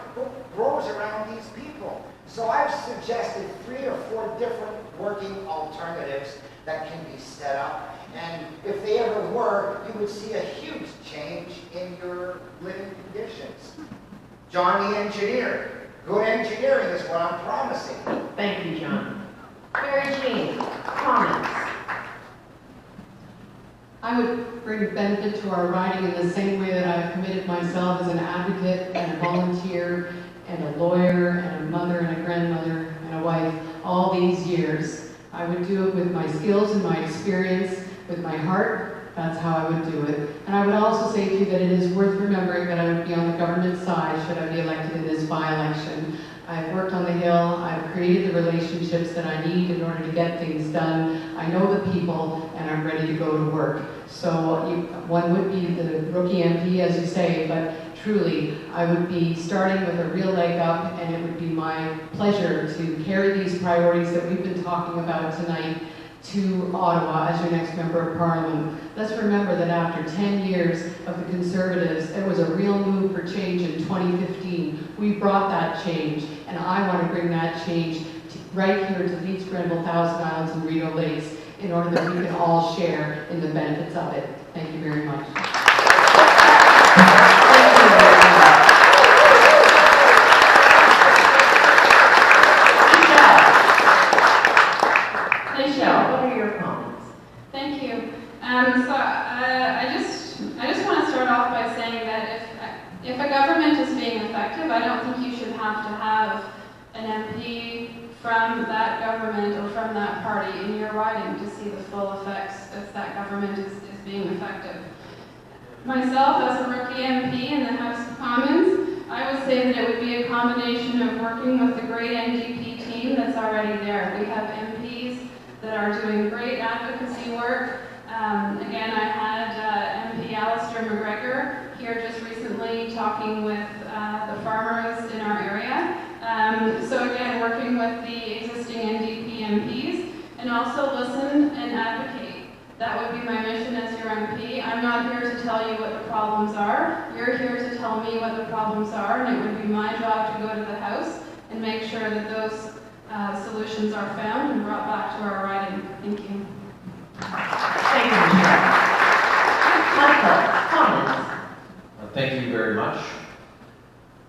grows around these people. So I've suggested 3 or 4 different working alternatives that can be set up. And if they ever were, you would see a huge change in your living conditions. John the engineer. Good engineering is what I'm promising. Thank you, John. Mary Jean, comments? I would bring benefit to our riding in the same way that I've committed myself as an advocate and a volunteer and a lawyer and a mother and a grandmother and a wife all these years. I would do it with my skills and my experience, with my heart. That's how I would do it. And I would also say to you that it is worth remembering that I would be on the government side should I be elected in this by-election. I've worked on the Hill, I've created the relationships that I need in order to get things done. I know the people, and I'm ready to go to work. So one would be the rookie MP, as you say, but truly, I would be starting with a real leg up, and it would be my pleasure to carry these priorities that we've been talking about tonight to Ottawa as your next member of Parliament. Let's remember that after 10 years of the Conservatives, there was a real move for change in 2015. We brought that change, and I want to bring that change right here to Leeds, Grenville, Thousand Islands, and Rideau Lakes in order that we can all share in the benefits of it. Thank you very much. Michelle, what are your comments? Thank you. I just want to start off by saying that if a government is being effective, I don't think you should have to have an MP from that government or from that party in your riding to see the full effects if that government is being effective. myself as a rookie MP in the House of Commons, I would say that it would be a combination of working with the great NDP team that's already there. We have MPs that are doing great advocacy work. Again, I had MP Alistair McGregor here just recently talking with the farmers in our area. So again, working with the existing NDP MPs, and also listen and advocate. That would be my mission as your MP. I'm not here to tell you what the problems are. You're here to tell me what the problems are, and it would be my job to go to the House and make sure that those solutions are found and brought back to our riding. Thank you. Thank you, Michelle. Michael, comments? Thank you very much.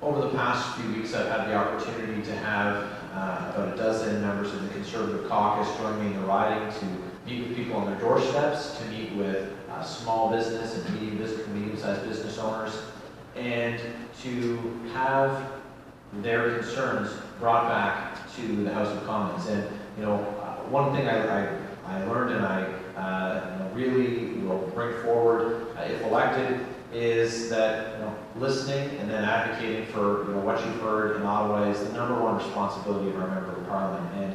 Over the past few weeks, I've had the opportunity to have about a dozen members of the Conservative caucus join me in the riding to meet with people on their doorsteps, to meet with small business and medium-sized business owners, and to have their concerns brought back to the House of Commons. And one thing I learned and I really will bring forward if elected is that listening and then advocating for what you've heard in Ottawa is the #1 responsibility of our member of Parliament. And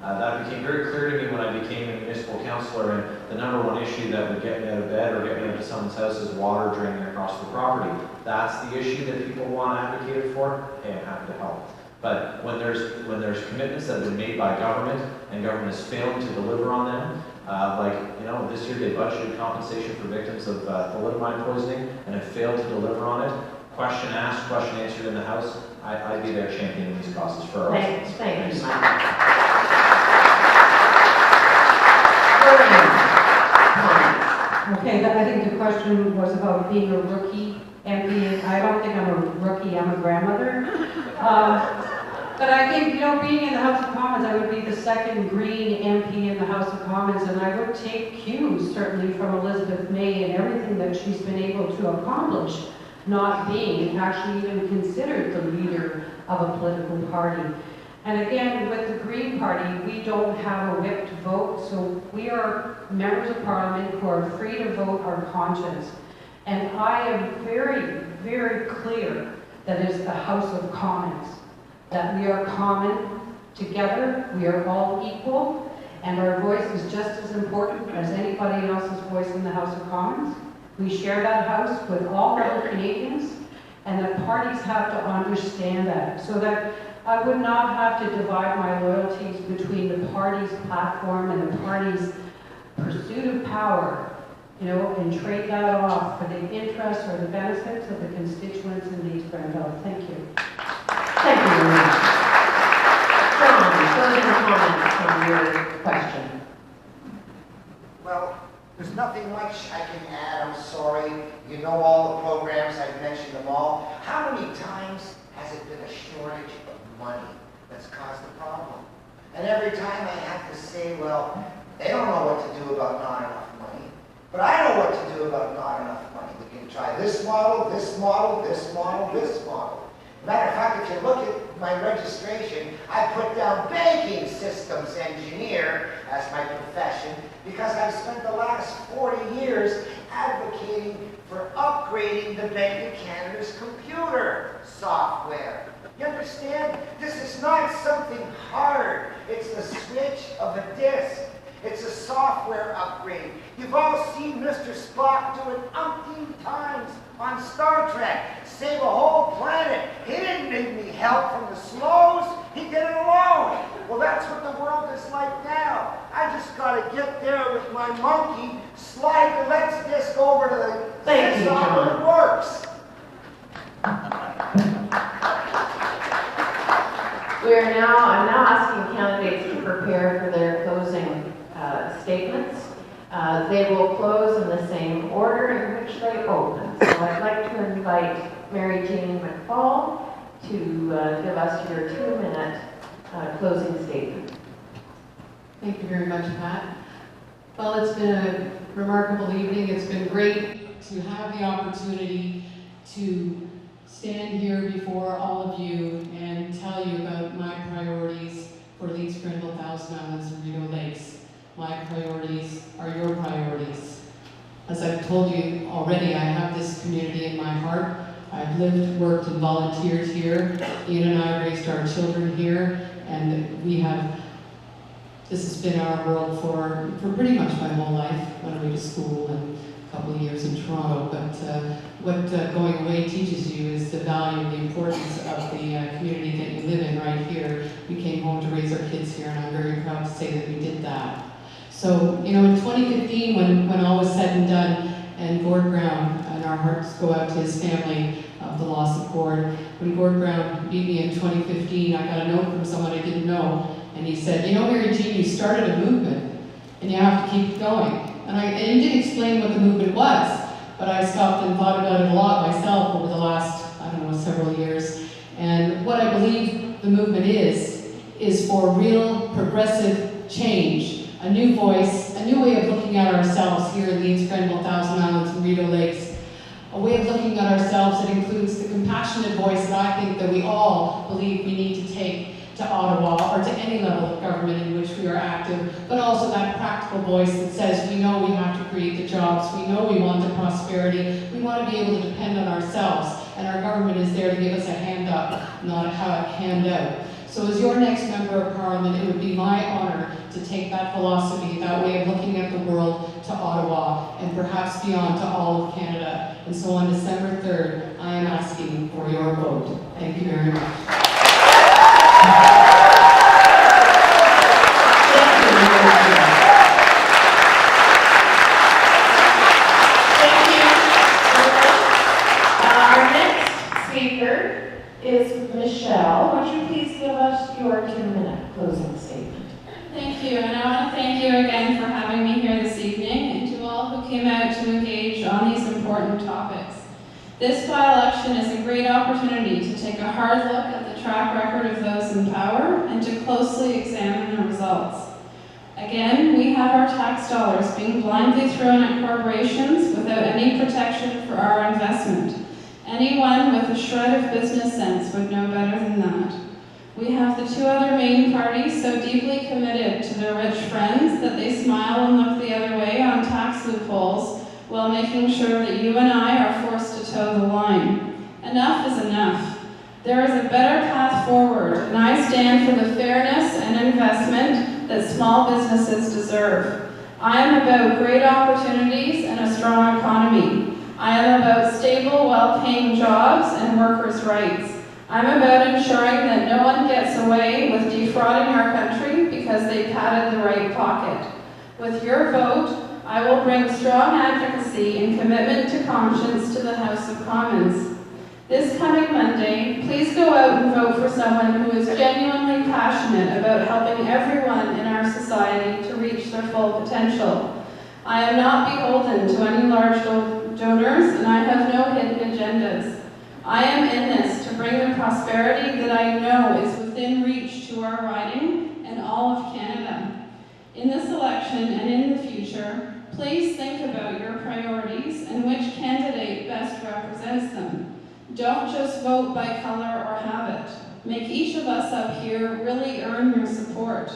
that became very clear to me when I became a municipal councillor. And the #1 issue that would get me out of bed or get me into someone's house is water draining across the property. That's the issue that people want advocated for. Hey, I'm happy to help. But when there's commitments that have been made by government and government is failing to deliver on them, this year they budgeted compensation for victims of thalidomide poisoning and have failed to deliver on it. Question asked, question answered in the House. I'd be there championing these causes for our residents. Thank you, Mike. Okay, I think the question was about being a rookie MP. I don't think I'm a rookie, I'm a grandmother. But I think, being in the House of Commons, I would be the second Green MP in the House of Commons, and I would take cues, certainly, from Elizabeth May and everything that she's been able to accomplish, not being actually even considered the leader of a political party. And again, with the Green Party, we don't have a whip to vote, so we are members of Parliament who are free to vote our conscience. And I am very, very clear that it's the House of Commons, that we are common together, we are all equal, and our voice is just as important as anybody else's voice in the House of Commons. We share that house with all other Canadians, and the parties have to understand that, so that I would not have to divide my loyalties between the party's platform and the party's pursuit of power, and trade that off for the interests or the benefits of the constituents in Leeds Grenville. Thank you. Thank you very much. John, closing comments on your question. Well, there's nothing much I can add, I'm sorry. You know all the programs, I've mentioned them all. How many times has it been a shortage of money that's caused the problem? And every time I have to say, well, they don't know what to do about not enough money, but I know what to do about not enough money. We can try this model, this model, this model, this model. Matter of fact, if you look at my registration, I put down banking systems engineer as my profession because I've spent the last 40 years advocating for upgrading the Bank of Canada's computer software. You understand? This is not something hard. It's the switch of a disk. It's a software upgrade. You've all seen Mr. Spock do it umpteen times on Star Trek. Save a whole planet. He didn't need me help from the Slows. He did it alone. Well, that's what the world is like now. I just got to get there with my monkey, slide the Let's disk over to the Thank you, system and it works. I'm now asking candidates to prepare for their closing statements. They will close in the same order in which they open. So I'd like to invite Mary Jane McFall to give us your 2-minute closing statement. Thank you very much, Pat. Well, it's been a remarkable evening. It's been great to have the opportunity to stand here before all of you and tell you about my priorities for Leeds Grenville, Thousand Islands, and Rideau Lakes. My priorities are your priorities. As I've told you already I have this community in my heart. I've lived, worked, and volunteered here. Ian and I raised our children here, and this has been our world for pretty much my whole life. Went away to school and a couple of years in Toronto, but what going away teaches you is the value, the importance of the community that you live in right here. We came home to raise our kids here, and I'm very proud to say that we did that. So, you know, in 2015, when all was said and done, and Gord Brown, and our hearts go out to his family of the loss of Gord. When Gord Brown beat me in 2015, I got a note from someone I didn't know, and he said, you know, Mary Jean, you started a movement, and you have to keep going. And he didn't explain what the movement was, but I stopped and thought about it a lot myself over the last, several years. And what I believe the movement is for real progressive change, a new voice, a new way of looking at ourselves here in Leeds, Grenville, Thousand Islands, and Rideau Lakes, a way of looking at ourselves that includes the compassionate voice that I think that we all believe we need to take to Ottawa or to any level of government in which we are active, but also that practical voice that says we know we have to create the jobs, we know we want the prosperity, we want to be able to depend on ourselves, and our government is there to give us a hand up, not a hand out. So as your next member of parliament, it would be my honor to take that philosophy, that way of looking at the world to Ottawa, and perhaps beyond to all of Canada. And so on December 3rd, I am asking for your vote. Thank you very much. Our next speaker is Michelle. Would you please give us your 2-minute closing statement? Thank you, and I want to thank you again for having me here this evening, and to all who came out to engage on these important topics. This by-election is a great opportunity to take a hard look at the track record of those in power and to closely examine the results. Again, we have our tax dollars being blindly thrown at corporations without any protection for our investment. Anyone with a shred of business sense would know better than that. We have the two other main parties so deeply committed to their rich friends that they smile and look the other way on tax loopholes while making sure that you and I are forced to toe the line. Enough is enough. There is a better path forward, and I stand for the fairness and investment that small businesses deserve. I am about great opportunities and a strong economy. I am about stable, well-paying jobs and workers' rights. I'm about ensuring that no one gets away with defrauding our country because they padded the right pocket. With your vote, I will bring strong advocacy and commitment to conscience to the House of Commons. This coming Monday, please go out and vote for someone who is genuinely passionate about helping everyone in our society to reach their full potential. I am not beholden to any large donors, and I have no hidden agendas. I am in this to bring the prosperity that I know is within reach to our riding and all of Canada. In this election and in the future, please think about your priorities and which candidate best represents them. Don't just vote by color or habit. Make each of us up here really earn your support.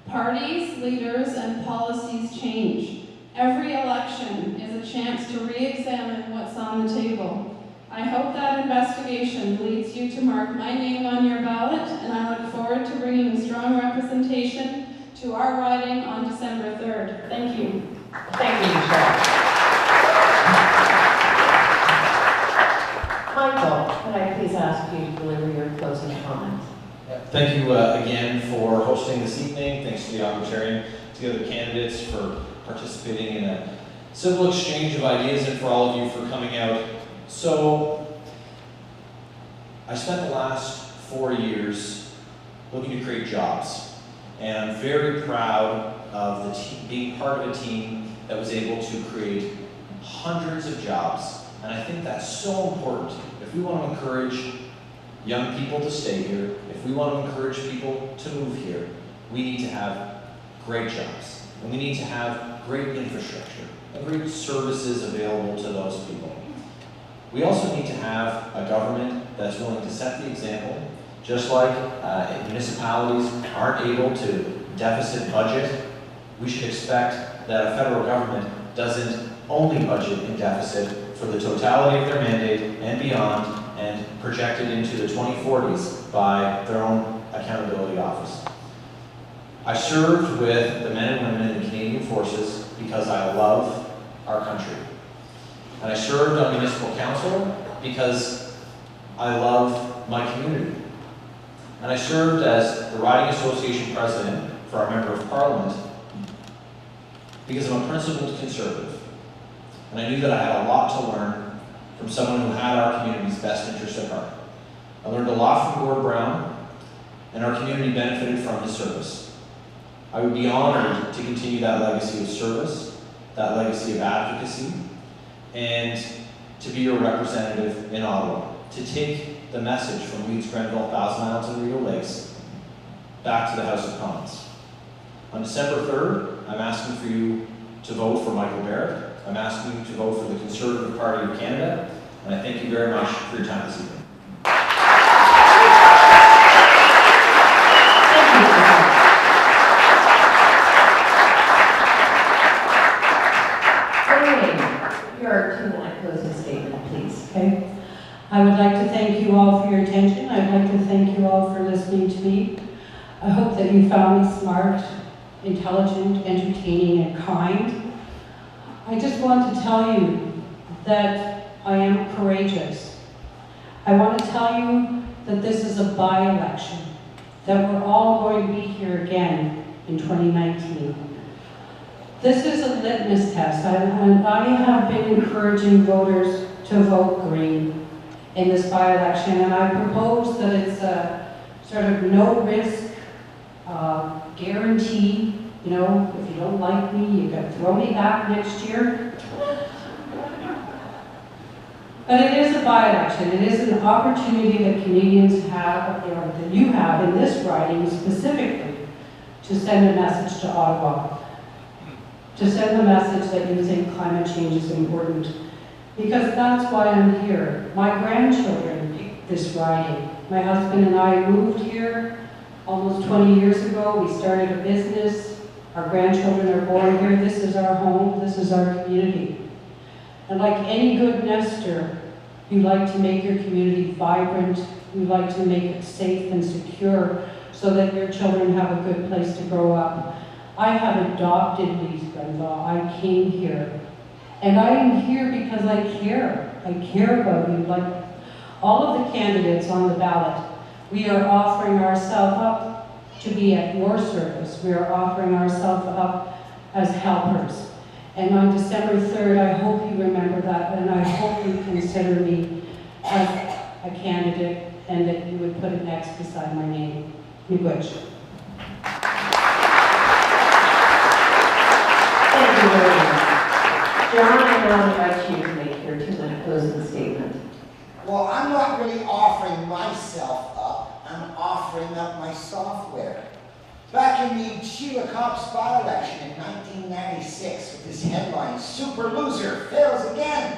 Parties, leaders, and policies change. Every election is a chance to re-examine what's on the table. I hope that investigation leads you to mark my name on your ballot, and I look forward to bringing strong representation to our riding on December 3rd. Thank you. Thank you, Michelle. Michael, could I please ask you to deliver your closing comments? Thank you again for hosting this evening. Thanks to the Opportunian, to the other candidates for participating in a civil exchange of ideas, and for all of you for coming out. So, I spent the last 4 years looking to create jobs, and I'm very proud of the team, being part of a team that was able to create hundreds of jobs, and I think that's so important. If we want to encourage young people to stay here, if we want to encourage people to move here, we need to have great jobs, and we need to have great infrastructure and great services available to those people. We also need to have a government that's willing to set the example. Just like municipalities aren't able to deficit budget, we should expect that a federal government doesn't only budget in deficit for the totality of their mandate and beyond, and projected into the 2040s by their own accountability office. I served with the men and women in the Canadian Forces because I love our country. And I served on municipal council because I love my community. And I served as the Riding Association President for our Member of Parliament because I'm a principled conservative. And I knew that I had a lot to learn from someone who had our community's best interest at heart. I learned a lot from Gord Brown, and our community benefited from his service. I would be honored to continue that legacy of service, that legacy of advocacy, and to be your representative in Ottawa, to take the message from Leeds, Grenville, Thousand Islands, and Rideau Lakes back to the House of Commons. On December 3rd, I'm asking for you to vote for Michael Barrett. I'm asking you to vote for the Conservative Party of Canada, and I thank you very much for your time this evening. Your 2-minute closing statement, please. Okay. I would like to thank you all for your attention. I'd like to thank you all for listening to me. I hope that you found me smart, intelligent, entertaining, and kind. I just want to tell you that I am courageous. I want to tell you that this is a by-election, that we're all going to be here again in 2019. This is a litmus test, and I have been encouraging voters to vote Green in this by-election, and I propose that it's a sort of no-risk guarantee. You know, if you don't like me, you can throw me back next year. But it is a by-election. It is an opportunity that Canadians have, or that you have in this riding specifically, to send a message to Ottawa. To send the message that you think climate change is important. Because that's why I'm here. My grandchildren picked this riding. My husband and I moved here almost 20 years ago. We started a business. Our grandchildren are born here. This is our home. This is our community. And like any good nester, you like to make your community vibrant. You like to make it safe and secure so that your children have a good place to grow up. I have adopted Leeds Grenville. I came here. And I am here because I care. I care about you. Like all of the candidates on the ballot, we are offering ourselves up to be at your service. We are offering ourselves up as helpers. And on December 3rd, I hope you remember that, and I hope you consider me as a candidate and that you would put it next beside my name. Miigwech. Thank you very much. John, I now invite you to make your 2-minute closing statement. Well, I'm not really offering myself up. I'm offering up my software. Back in the Sheila Cops by-election in 1996 with this headline, "Super Loser Fails Again,"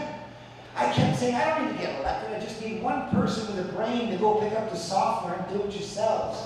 I kept saying, I don't need to get elected. I just need one person with a brain to go pick up the software and do it yourselves.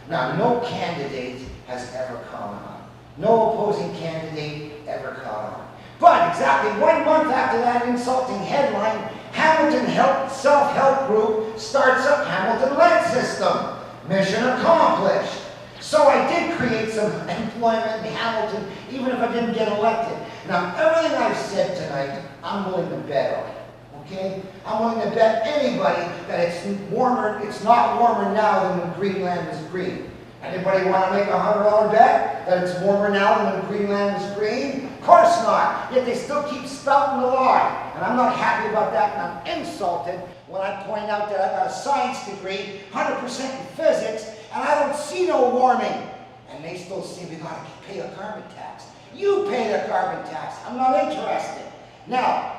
Now, no candidate has ever caught on. No opposing candidate ever caught on. But exactly 1 month after that insulting headline, Hamilton Self-Help Group starts up Hamilton Lead System. Mission accomplished. So I did create some employment in Hamilton, even if I didn't get elected. Now, everything I've said tonight, I'm willing to bet on, okay? I'm willing to bet anybody that it's not warmer now than when Greenland was green. Anybody want to make a $100 bet that it's warmer now than when Greenland was green? Of course not. Yet they still keep spouting the lie. And I'm not happy about that, and I'm insulted when I point out that I've got a science degree, 100% in physics, and I don't see no warming. And they still say we gotta pay a carbon tax. You pay the carbon tax. I'm not interested. Now,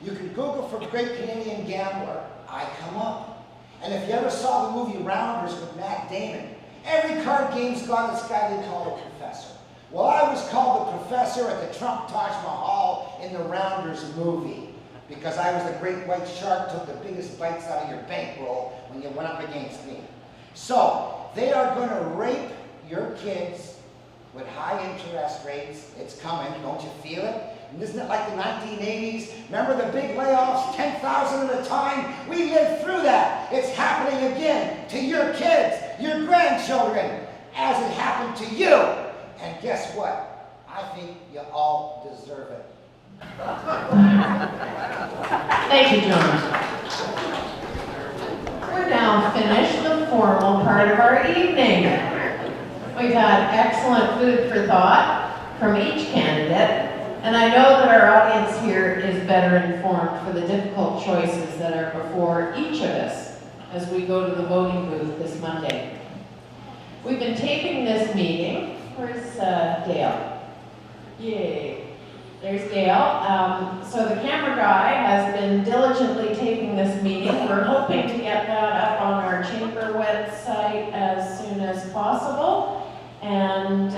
you can Google for Great Canadian Gambler. I come up. And if you ever saw the movie Rounders with Matt Damon, every card game's got this guy they call a professor. Well, I was called the professor at the Trump Taj Mahal in the Rounders movie because I was the great white shark, took the biggest bites out of your bankroll when you went up against me. So, they are going to rape your kids with high interest rates. It's coming, don't you feel it? And isn't it like the 1980s? Remember the big layoffs, 10,000 at a time? We lived through that. It's happening again to your kids, your grandchildren, as it happened to you. And guess what? I think you all deserve it. Thank you, John. We're now finished the formal part of our evening. We've had excellent food for thought from each candidate, and I know that our audience here is better informed for the difficult choices that are before each of us as we go to the voting booth this Monday. We've been taping this meeting. Where's Dale? Yay. There's Dale. So the camera guy has been diligently taping this meeting. We're hoping to get that up on our chamber website as soon as possible. And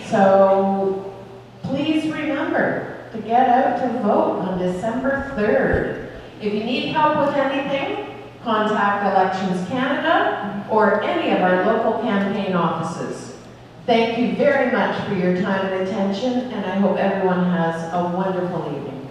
so please remember to get out to vote on December 3rd. If you need help with anything, contact Elections Canada or any of our local campaign offices. Thank you very much for your time and attention, and I hope everyone has a wonderful evening.